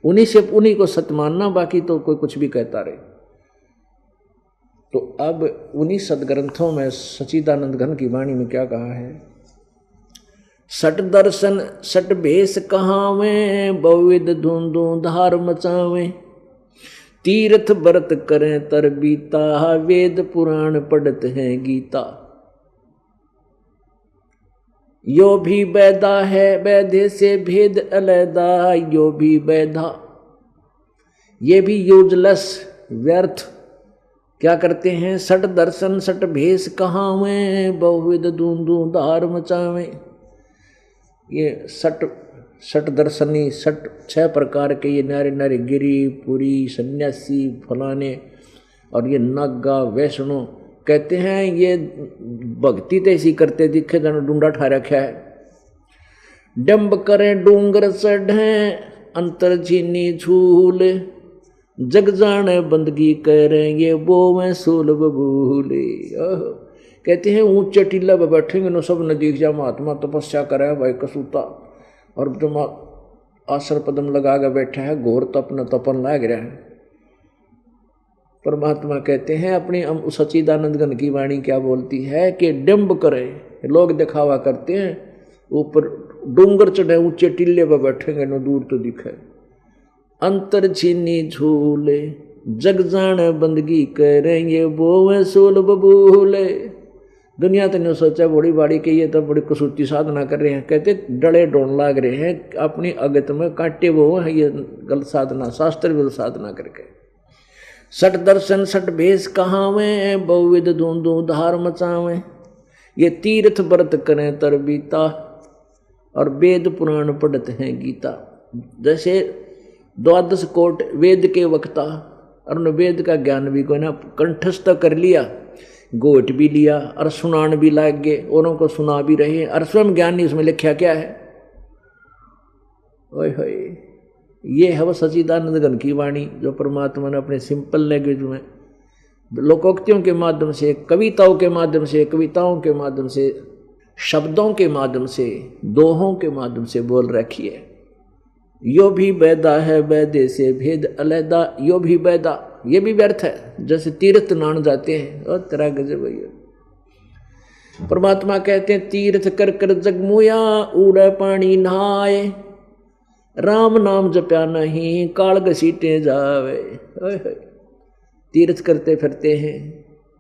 उन्हीं को सत्य मानना, बाकी तो कोई कुछ भी कहता रहे। तो अब उन्हीं सदग्रंथों में सच्चिदानंद घन की वाणी में क्या कहा है, सट दर्शन सट भेष कहावे, बहुविध धुंधु धार मचावे, तीर्थ व्रत करें तर बीता, वेद पुराण पढ़त हैं गीता। यो भी बैदा है बैधे से भेद अलैदा, यो भी बैधा, ये भी यूजलेस व्यर्थ क्या करते हैं, सट दर्शन सट भेष कहावे, बहुविध धुंधु धार मचावे। ये सट दर्शनी, 6 प्रकार के ये नारे नारे गिरी पुरी सन्यासी फलाने और ये नागा वैष्णो कहते हैं, ये भक्ति तो ऐसी करते दिखे जानो डूंडा ठा रखा है। डंब करें डूंगर चढ़े अंतर झीनी झूल, जग जाने बंदगी करें ये वो मैं सूल बबूले। कहते हैं ऊंचे टीला पर बैठेंगे न सब न दिख जा, महात्मा तपस्या करे भाई कसूता, और जो आसर पदम लगा कर बैठा है घोर तपन तपन लग रहा है। परमात्मा कहते हैं अपनी सच्चिदानंद घन की वाणी क्या बोलती है कि डंब करे, लोग दिखावा करते हैं, ऊपर डूंगर चढ़े ऊंचे टीले पर बैठेंगे न दूर तो दिखे, अंतर छीनी झूले, जग जाने बंदगी करेंगे वो मैं सूल बबूले। दुनिया तो नहीं सोचा बड़ी बाड़ी के ये तो बड़ी कसूती साधना कर रहे हैं, कहते डले डोन लाग रहे हैं अपनी अगत में काटे वो है, ये गलत साधना शास्त्र विरुद्ध साधना करके। सट दर्शन सट भेष कहावे, बहुविध धुंधु धार मचावे, ये तीर्थ व्रत करें तर बीता, और वेद पुराण पढ़ते हैं गीता। जैसे 12 कोट वेद के वक्ता और उन्हें वेद का ज्ञान भी कोई ना कंठस्थ कर लिया, गोट भी लिया और सुनान भी लाग गए, औरों को सुना भी रहे और स्वयं ज्ञान नहीं उसमें लिखा क्या है। ओए होए, ये है वो सच्चिदानंद घन की वाणी जो परमात्मा ने अपने सिंपल लैंग्वेज में लोकोक्तियों के माध्यम से, कविताओं के माध्यम से, कविताओं के माध्यम से, शब्दों के माध्यम से, दोहों के माध्यम से बोल रखी है। यो भी बैदा है बैदे से भेद अलहदा, यो भी बैदा, ये भी व्यर्थ है। जैसे तीर्थ नान जाते हैं और तेरा गजब भैया। परमात्मा कहते हैं तीर्थ कर कर जगमुया उड़े पानी नहाए, राम नाम जप्या नहीं काल घसीटे जावे। तीर्थ करते फिरते हैं,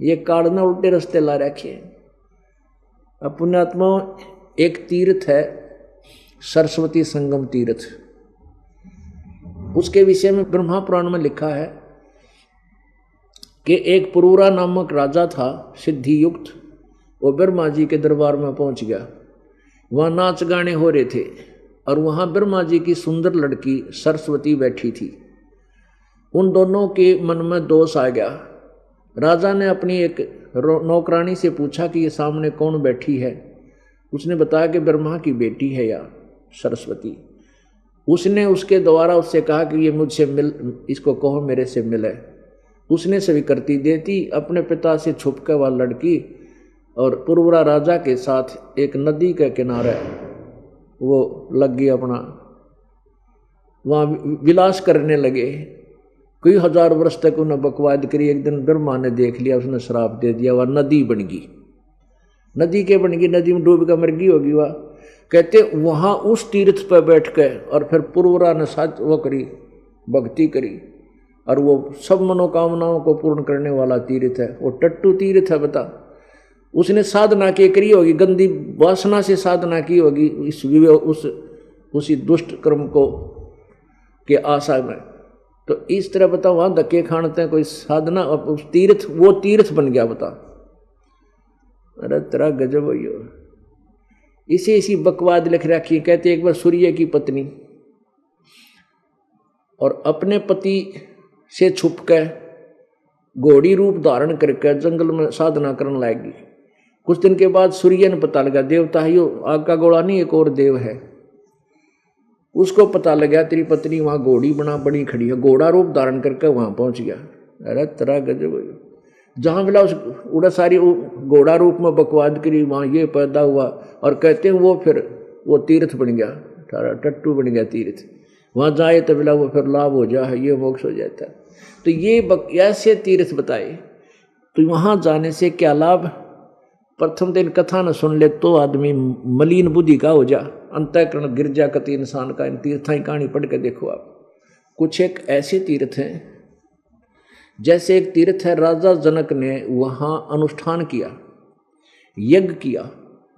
ये काल ना उल्टे रास्ते ला रखे। अब पुण्यात्मा एक तीर्थ है सरस्वती संगम तीर्थ, उसके विषय में ब्रह्मा पुराण में लिखा है कि एक पुरूरा नामक राजा था सिद्धि युक्त, वो ब्रह्मा जी के दरबार में पहुंच गया। वहाँ नाच गाने हो रहे थे और वहाँ ब्रह्मा जी की सुंदर लड़की सरस्वती बैठी थी। उन दोनों के मन में दोष आ गया। राजा ने अपनी एक नौकरानी से पूछा कि ये सामने कौन बैठी है। उसने बताया कि ब्रह्मा की बेटी है या सरस्वती। उसने उसके द्वारा उससे कहा कि ये मुझसे मिल, इसको कहो मेरे से मिले। उसने स्वीकृति देती, अपने पिता से छुपकर वह लड़की और पुरवरा राजा के साथ एक नदी के किनारे वो लग गई, अपना वहाँ विलास करने लगे। कई हजार वर्ष तक उन्हें बकवाद करी। एक दिन ब्रह्मा ने देख लिया, उसने श्राप दे दिया, वह नदी बन गई। नदी के बन गई, नदी में डूब कर मर गई होगी वह। कहते वहाँ उस तीर्थ पर बैठ कर और फिर पुरवरा ने साथ वो करी, भक्ति करी, और वो सब मनोकामनाओं को पूर्ण करने वाला तीर्थ है। वो टट्टू तीर्थ है। बता, उसने साधना के करी होगी, गंदी वासना से साधना की होगी उसी दुष्ट कर्म को के आशा में। तो इस तरह बता, वहां धक्के खानते हैं कोई साधना, उस तीर्थ वो तीर्थ बन गया। बता, अरे तेरा गजब हो। इसी बकवाद लिख रखी। कहते एक बार सूर्य की पत्नी और अपने पति से छुपकर घोड़ी रूप धारण करके जंगल में साधना करने लगी। कुछ दिन के बाद सूर्य ने पता लगा, देवता है यो, आग का गोला नहीं, एक और देव है। उसको पता लगा तेरी पत्नी वहां घोड़ी बनी खड़ी है, घोड़ा रूप धारण करके वहां पहुंच गया। अरे तेरा गजब। जहां मिला उस उड़ा सारी घोड़ा रूप में बकवाद करी, वहां ये पैदा हुआ। और कहते हैं वो फिर वो तीर्थ बन गया, टट्टू बन गया तीर्थ। वहां जाए तो मिला वो फिर लाभ हो जाए, ये मोक्ष हो जाता है। तो ये ऐसे तीर्थ बताए। तो वहां जाने से क्या लाभ? प्रथम दिन कथा न सुन ले तो आदमी मलिन बुद्धि का हो जा, अंतःकरण गिर जा कति इंसान का। इन तीर्थों की कहानी पढ़ के देखो आप। कुछ एक ऐसे तीर्थ हैं, जैसे एक तीर्थ है राजा जनक ने वहाँ अनुष्ठान किया, यज्ञ किया,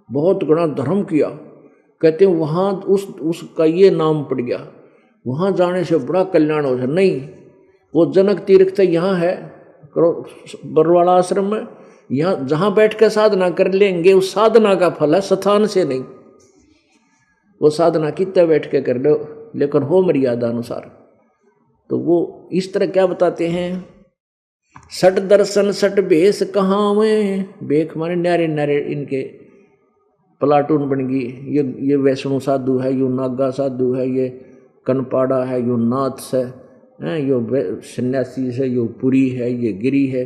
बहुत बड़ा धर्म किया। कहते हैं वहाँ उसका ये नाम पड़ गया, वहाँ जाने से बड़ा कल्याण हो जाए। नहीं, वो जनक तीर्थ यहाँ है बरवाड़ा आश्रम में, यहाँ जहाँ बैठ कर साधना कर लेंगे उस साधना का फल है, स्थान से नहीं। वो साधना कितने बैठ के कर लो, लेकिन हो मर्यादा अनुसार। तो वो इस तरह क्या बताते हैं, सट दर्शन सट भेष कहाँ में, बेख मारे न्यारे न्यारे इनके प्लाटून बन गई। ये वैष्णो साधु है, यो नागा साधु है, ये कनपाड़ा है, यो नाथ है, यो सन्यासी है, यो पुरी है, ये गिरी है।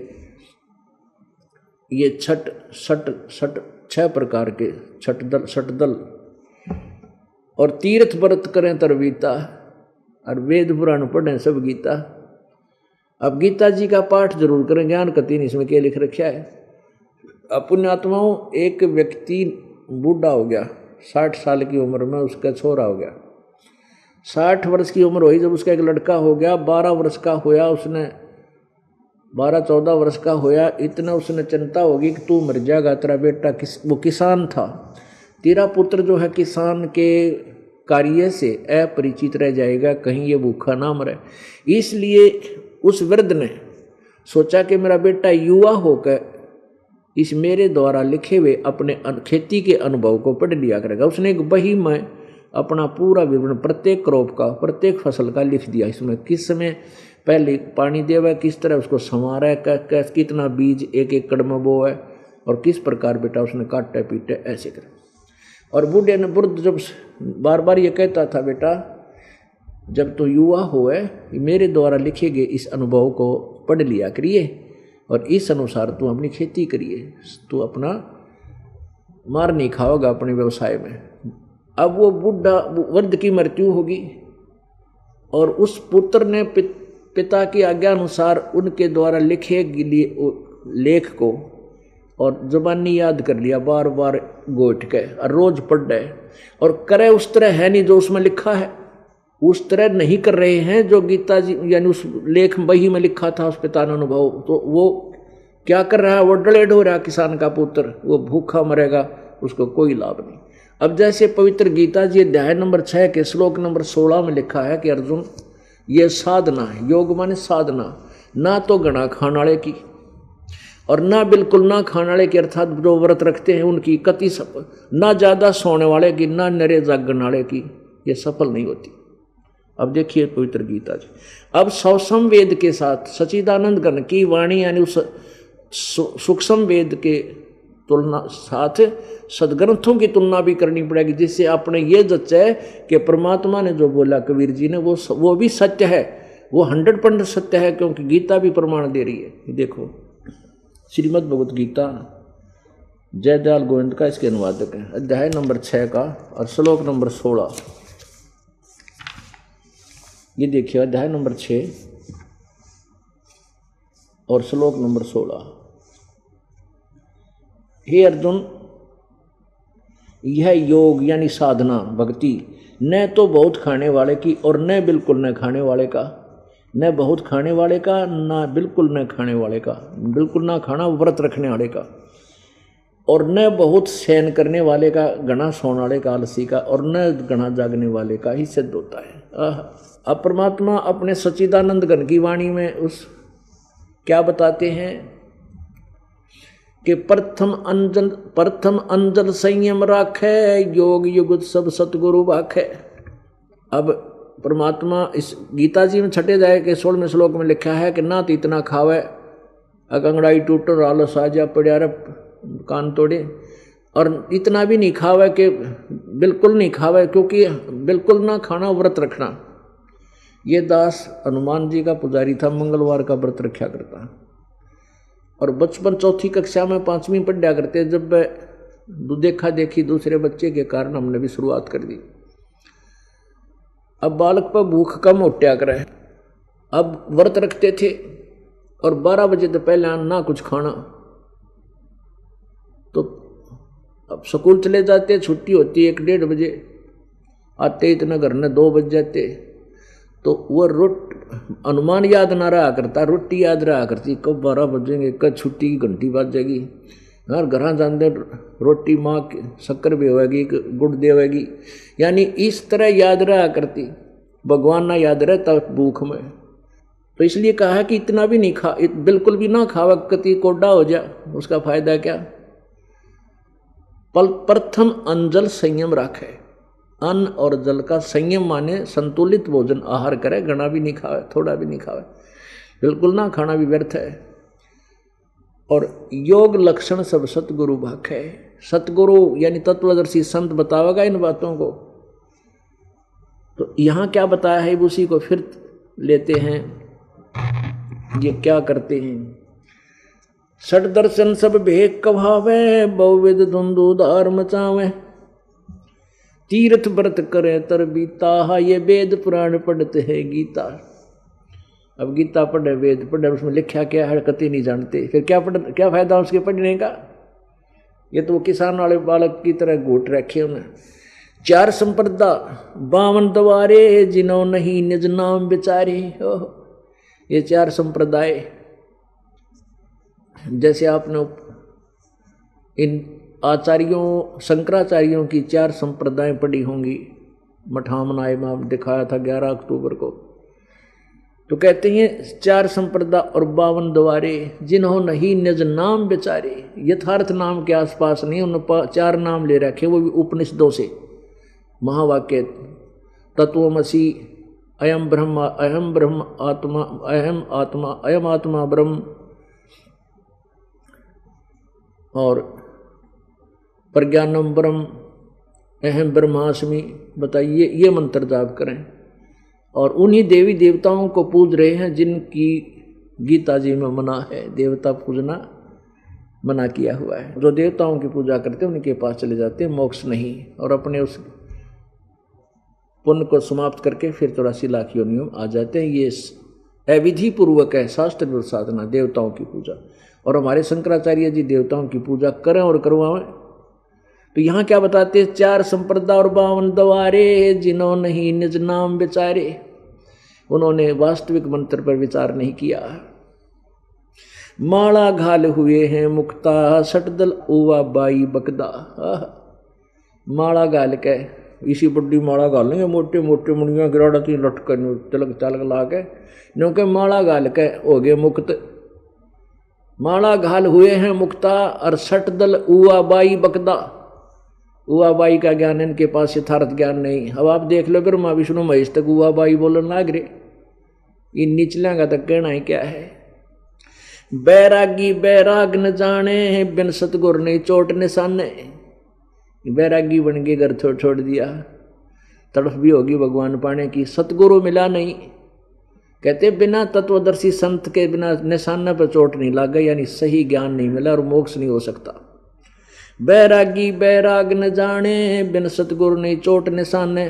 ये छठ सट सट 6 प्रकार के छठ दल और तीर्थ व्रत करें तरवीता और वेद पुराण पढ़ें सब गीता। अब गीता जी का पाठ जरूर करें, ज्ञान कति नहीं इसमें क्या लिख रखा है। अब पुण्यात्माओं, एक व्यक्ति बूढ़ा हो गया, 60 साल की उम्र में उसका छोरा हो गया। 60 वर्ष की उम्र हुई जब उसका एक लड़का हो गया, 12 वर्ष का होया, उसने 12-14 वर्ष का होया, इतना उसने चिंता होगी कि तू मर जाएगा, तेरा बेटा वो किसान था, तेरा पुत्र जो है किसान के कार्य से अपरिचित रह जाएगा, कहीं ये भूखा ना मरे। इसलिए उस वृद्ध ने सोचा कि मेरा बेटा युवा होकर इस मेरे द्वारा लिखे हुए अपने खेती के अनुभव को पढ़ लिया करेगा। उसने एक बही में अपना पूरा विवरण प्रत्येक क्रॉप का, प्रत्येक फसल का लिख दिया। इसमें किस समय पहले पानी देवे, किस तरह उसको संवारा है, कितना बीज एक एकड़ में बो है और किस प्रकार बेटा उसने काटे पीटे ऐसे करे। और बूढ़े ने बुद्ध जब बार बार ये कहता था, बेटा जब तो युवा होए मेरे द्वारा लिखे गए इस अनुभव को पढ़ लिया करिए और इस अनुसार तू अपनी खेती करिए, तू अपना मार नहीं खाओगा अपने व्यवसाय में। अब वो बूढ़ा वृद्ध की मृत्यु होगी और उस पुत्र ने पिता की आज्ञा अनुसार उनके द्वारा लिखे लिए लेख को और जुबानी याद कर लिया, बार बार गोट के और रोज पढ़ रहे और करे उस तरह है नहीं जो उसमें लिखा है, उस तरह नहीं कर रहे हैं जो गीता जी यानी उस लेख बही में लिखा था उस पिता ने अनुभव। तो वो क्या कर रहा है, वो डलेड हो रहा किसान का पुत्र, वो भूखा मरेगा, उसको कोई लाभ नहीं। अब जैसे पवित्र गीता जी अध्याय नंबर 6 के श्लोक नंबर 16 में लिखा है कि अर्जुन ये साधना है, योग माने साधना, ना तो गणा खाने वाले की और ना बिल्कुल ना खाने वाले की, अर्थात जो व्रत रखते हैं उनकी कति सफल, ना ज़्यादा सोने वाले की, ना नरे जागने वाले की, ये सफल नहीं होती। अब देखिए पवित्र गीता जी, अब सौसम वेद के साथ सच्चिदानंद घन की वाणी यानी उस सूक्ष्म वेद के तुलना साथ सदग्रंथों की तुलना भी करनी पड़ेगी, जिससे आपने ये जच्चा कि परमात्मा ने जो बोला कबीर जी ने वो भी सत्य है, वो 100% सत्य है, क्योंकि गीता भी प्रमाण दे रही है। देखो श्रीमद् भगवत गीता जयदयाल गोविंद का इसके अनुवादक है, अध्याय नंबर 6 का और श्लोक नंबर 16। ये देखिए अध्याय नंबर 6 और श्लोक नंबर 16। हे अर्जुन, यह योग यानी साधना भक्ति न तो बहुत खाने वाले की और न बिल्कुल न खाने वाले का, न बहुत खाने वाले का न बिल्कुल न खाने वाले का, बिल्कुल ना खाना व्रत रखने वाले का, और न बहुत सहन करने वाले का, घना सोने वाले का आलसी का, और न घना जागने वाले का ही सिद्ध होता है। अब परमात्मा अपने सच्चिदानंद घन की वाणी में उस क्या बताते हैं कि प्रथम अंजल संयम राखे, योग युगत सब सतगुरु बाखे। अब परमात्मा इस गीता जी में 6 अध्याय के 16वें श्लोक में लिखा है कि ना तो इतना खावे अगंगड़ाई टूट आलस आ जा पड़ा रे कान तोड़े, और इतना भी नहीं खावे कि बिल्कुल नहीं खावे, क्योंकि बिल्कुल ना खाना व्रत रखना। ये दास हनुमान जी का पुजारी था, मंगलवार का व्रत रखा करता और बचपन 4ठी कक्षा में 5वीं पढ़ा करते, जब देखा देखी दूसरे बच्चे के कारण हमने भी शुरुआत कर दी। अब बालक पर भूख कम उठा करे, अब व्रत रखते थे और 12 बजे तो पहले ना कुछ खाना, तो अब स्कूल चले जाते, छुट्टी होती 1-1:30 बजे, आते इतना घर में 2 बज जाते, तो वो अनुमान याद ना रहा करता, रोटी याद रहा करती, कब 12 बजेंगे, कब छुट्टी की घंटी बज जाएगी, यार घर जाते रोटी माँ शक्कर भी होगी गुड़ देवेगी, यानी इस तरह याद रहा करती, भगवान ना याद रहता भूख में। तो इसलिए कहा है कि इतना भी नहीं खा, बिल्कुल भी ना खावा कति कोडा हो जा, उसका फायदा क्या। प्रथम अंजल संयम रखे, अन्न और जल का संयम माने संतुलित भोजन आहार करे, घना भी नहीं खावे थोड़ा भी नहीं खावे, बिल्कुल ना खाना भी व्यर्थ है। और योग लक्षण सब सतगुरु भाखे, सतगुरु यानी तत्वदर्शी संत बतावेगा इन बातों को। तो यहाँ क्या बताया है उसी को फिर लेते हैं, ये क्या करते हैं। षट दर्शन सब भेद कभावे, बहुविध धुंधुधार मचावे, तीर्थ व्रत करे तर बीता, ये वेद पुराण पढ़ते हैं गीता। अब गीता पढ़े वेद पढ़े, उसमें लिखा क्या है कति नहीं जानते, फिर क्या फायदा उसके पढ़ने का। ये तो किसान वाले बालक की तरह घूट रखे उन्हें। 4 संप्रदा 52 द्वारे, जिन्हों नहीं निज नाम विचारे। ये 4 संप्रदाय, जैसे आपने इन आचार्यों शंकराचार्यों की 4 संप्रदाय पढ़ी होंगी, मठामनाय में दिखाया था 11 अक्टूबर को। तो कहते हैं 4 संप्रदा और 52 द्वारे, जिन्हों नहीं निज नाम विचारे, यथार्थ नाम के आसपास नहीं, उन 4 नाम ले रखे, वो भी उपनिषदों से, महावाक्य, तत्वमसि, अयम ब्रह्म आत्मा, अहम आत्मा, अयम आत्मा ब्रह्म, और प्रज्ञानम ब्रह्म, अहम ब्रह्मास्मि। बताइए, ये मंत्र जाप करें। और उन्हीं देवी देवताओं को पूज रहे हैं जिनकी गीता जी में मना है, देवता पूजना मना किया हुआ है। जो देवताओं की पूजा करते हैं उनके पास चले जाते हैं, मोक्ष नहीं। और अपने उस पुण्य को समाप्त करके फिर 84 लाख योनियों में आ जाते हैं। ये अविधि पूर्वक है शास्त्र विरुद्ध साधना, देवताओं की पूजा। और हमारे शंकराचार्य जी देवताओं की पूजा करें और करवाएं। तो यहाँ क्या बताते हैं, 4 संप्रदाय और 52 द्वारे, जिन्होंने ही निज नाम विचारे। उन्होंने वास्तविक मंत्र पर विचार नहीं किया। माला घाल हुए हैं मुक्ता, सटदल उवा बाई बकदा। माला घाल के, इसी बड़ी माला घाल लेंगे, मोटे मोटे मुड़ियाँ गिराड़ा तीन लटकन तिलक चालक ला के, क्योंकि माला घाल के हो गए मुक्त। माला घाल हुए हैं मुक्ता, और सटदल उवा बाई बकदा। उवा बाई का ज्ञान इनके पास यथार्थ ज्ञान नहीं। अब आप देख लो, ब्रह्मा विष्णु महेश तक उवा बाई बोलने लाग रहे। इन निचलिया का तक कहना ही क्या है। बैरागी बैराग न जाने, बिन सतगुर नहीं चोट निशाने। बैरागी बन के घर छोड़ दिया, तड़फ भी होगी भगवान पाने की, सतगुरु मिला नहीं। कहते बिना तत्वदर्शी संत के बिना निशाना पर चोट नहीं लग गई, यानी सही ज्ञान नहीं मिला और मोक्ष नहीं हो सकता। बैरागी बैराग न जाने, बिन सतगुरु नहीं चोट निशाने।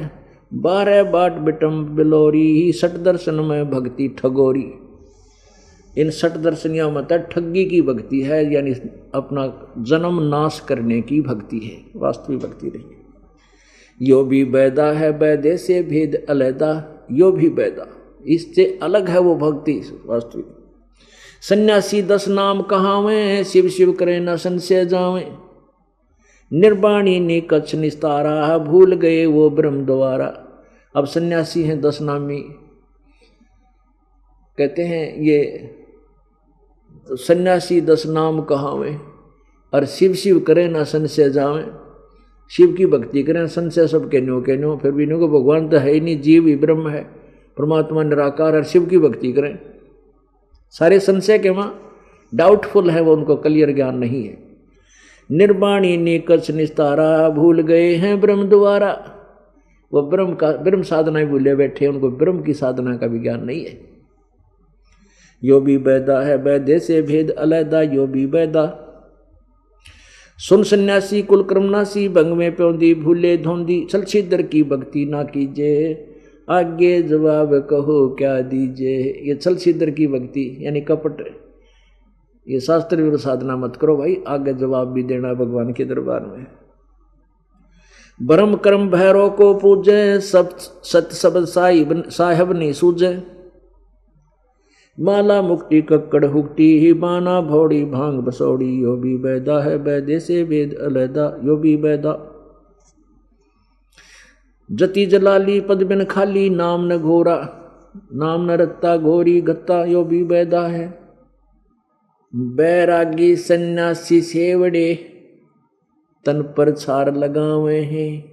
12 बाट बिटम बिलोरी, सट दर्शन में भक्ति ठगोरी। इन सट दर्शनियों में ठगी की भक्ति है, यानी अपना जन्म नाश करने की भक्ति है, वास्तविक भक्ति नहीं। यो भी बैदा है बैदे से भेद अलैदा, यो भी बैदा, इससे अलग है वो भक्ति वास्तविक। सन्यासी 10 नाम कहावें, शिव शिव करे न संशय जावें। निर्वाणी ने कच्छ निस्तारा, भूल गए वो ब्रह्म द्वारा। अब सन्यासी हैं 10 नामी, कहते हैं ये सन्यासी 10 नाम कहावें, और शिव शिव करें ना संशय जावें। शिव की भक्ति करें, संशय सब कहनो, फिर भी को भगवान तो है ही नहीं, जीव ही ब्रह्म है, परमात्मा निराकार, और शिव की भक्ति करें। सारे संशय के वहाँ डाउटफुल है, वो उनको क्लियर ज्ञान नहीं है। निर्वाणी ने कच्छ निस्तारा, भूल गए हैं ब्रह्म द्वारा। वो ब्रह्म साधना ही भूले बैठे, उनको ब्रह्म की साधना का भी ज्ञान नहीं है। यो भी बैदा है बैदे से भेद अलैदा, यो भी बैदा। सुन सन्यासी कुल क्रमनासी, भंग में प्योंदी भूले धोंदी। छलछिद्र की भक्ति ना कीजे, आगे जवाब कहो क्या दीजे। ये छलछिद्र की भक्ति यानी कपट, ये शास्त्र विरुद्ध साधना मत करो भाई, आगे जवाब भी देना भगवान के दरबार में। ब्रह्म कर्म भैरव को पूजे, सब सत सब साहिब नहीं सूझे। माला मुक्ति कक्कड़ हुक्ति, ही बाना भौड़ी भांग बसौड़ी। यो भी बैदा है बैदे से वेद अलैदा, यो भी बैदा। जति जलाली पद बिन खाली, नाम न घोरा, नाम न रत्ता घोरी गत्ता। यो भी बैदा है। बैरागी सन्यासी सेवड़े, तन पर छार लगावे हैं।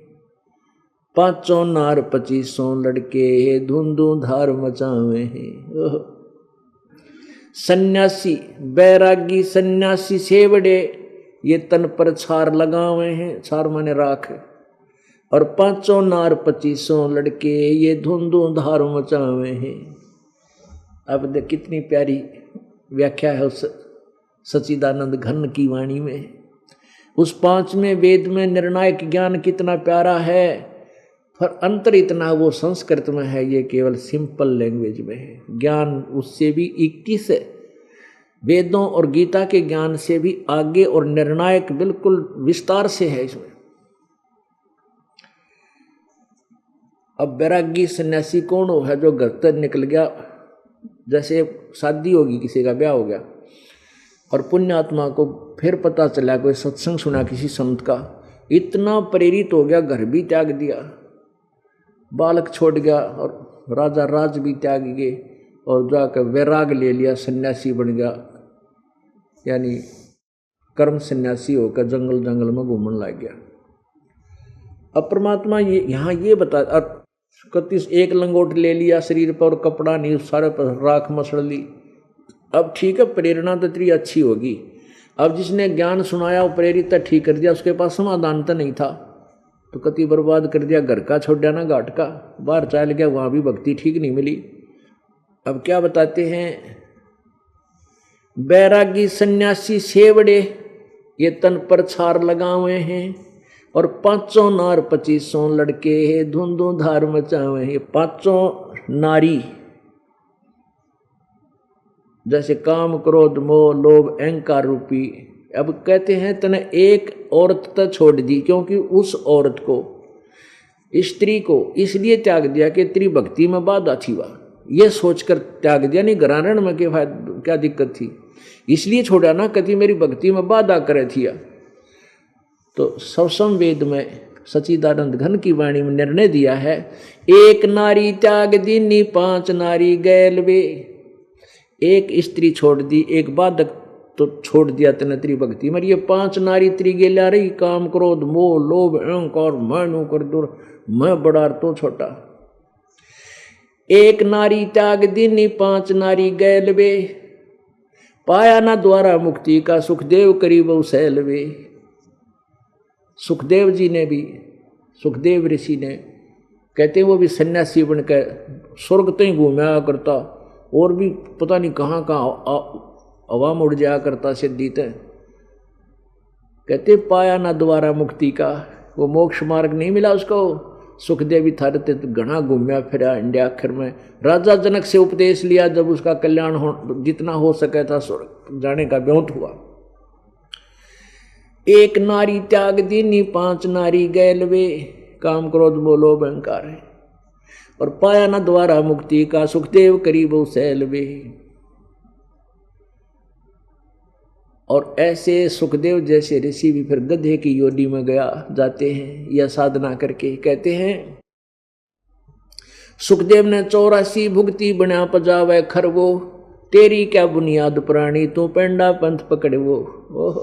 5 नार 25 लड़के, धुंधु धार मचावे हैं। सन्यासी बैरागी सन्यासी सेवड़े, ये तन पर छार लगावे हैं, छार माने राख। और 5 नार 25 लड़के, ये धुंधु धार मचावे हैं। अब देख कितनी प्यारी व्याख्या है उस सच्चिदानंद घन की वाणी में। उस 5वें वेद में निर्णायक ज्ञान कितना प्यारा है, पर अंतर इतना वो संस्कृत में है, ये केवल सिंपल लैंग्वेज में है। ज्ञान उससे भी 21 वेदों और गीता के ज्ञान से भी आगे और निर्णायक बिल्कुल विस्तार से है इसमें। अब बैरागी सन्यासी कौन हो है, जो घर तक निकल गया, जैसे शादी होगी किसी का ब्याह हो गया और पुण्यात्मा को फिर पता चला, कोई सत्संग सुना किसी संत का, इतना प्रेरित हो गया, घर भी त्याग दिया, बालक छोड़ गया और राजा राज भी त्याग गए और जाकर वैराग ले लिया, सन्यासी बन गया, यानी कर्म सन्यासी होकर जंगल जंगल में घूमने लग गया। अब परमात्मा ये यहाँ ये बता, कत्तीस एक लंगोट ले लिया शरीर पर और कपड़ा नहीं, सारे पर राख मसड़ ली। अब ठीक है, प्रेरणा तो तेरी अच्छी होगी। अब जिसने ज्ञान सुनाया वो प्रेरित तो ठीक कर दिया, उसके पास समाधान तो नहीं था, तो कति बर्बाद कर दिया। घर का छोड़ दिया ना, घाट का बाहर चल गया, वहां भी भक्ति ठीक नहीं मिली। अब क्या बताते हैं, बैरागी सन्यासी सेवड़े ये तन पर छार लगावे हैं, और 500 नार 2500 लड़के है धुंधु धार मचावे हैं। 500 नारी जैसे काम क्रोध मोह लोभ अहंकार रूपी। अब कहते हैं तने एक औरत तो छोड़ दी, क्योंकि उस औरत को, स्त्री को इसलिए त्याग दिया कि तेरी भक्ति में बाधा थी, वह ये सोचकर त्याग दिया, नहीं घरारण में क्या दिक्कत थी, इसलिए छोड़ा ना, कति मेरी भक्ति में बाधा करे थी। तो सवसम वेद में सच्चिदानंद घन की वाणी में निर्णय दिया है, एक नारी त्याग दीनी 5 नारी गैल वे। एक स्त्री छोड़ दी, एक बाधक तो छोड़ दिया तने तेरी भक्ति में, ये 5 नारी तेरी गेला रही, काम क्रोध मोह लोभ अहंकार मैं कर दूर, मैं बड़ा तो छोटा। एक नारी त्याग दीनी 5 नारी गैल वे, पाया ना द्वारा मुक्ति का सुखदेव करीब सैल वे। सुखदेव जी ने भी, सुखदेव ऋषि ने, कहते हैं वो भी सन्यासी बनकर स्वर्ग तो ही घूमया करता, और भी पता नहीं कहाँ हवा में उड़ जाया करता सिद्धि तय। कहते पाया ना द्वारा मुक्ति का, वो मोक्ष मार्ग नहीं मिला उसको। सुखदेव थारे ते घना घूमया फिरा इंडिया, आखिर में राजा जनक से उपदेश लिया, जब उसका कल्याण जितना हो सके था स्वर्ग जाने का ब्योंत हुआ। एक नारी त्याग दीनी 5 नारी गैल वे, काम क्रोध मोह लोभ अहंकार है, और पाया न द्वारा मुक्ति का सुखदेव करीब सैल वे। और ऐसे सुखदेव जैसे ऋषि भी फिर गधे की योनि में जाते हैं, यह साधना करके। कहते हैं सुखदेव ने 84 भुगती बना पजावे खरवो, तेरी क्या बुनियाद प्राणी तू पेंडा पंथ पकड़वो। ओह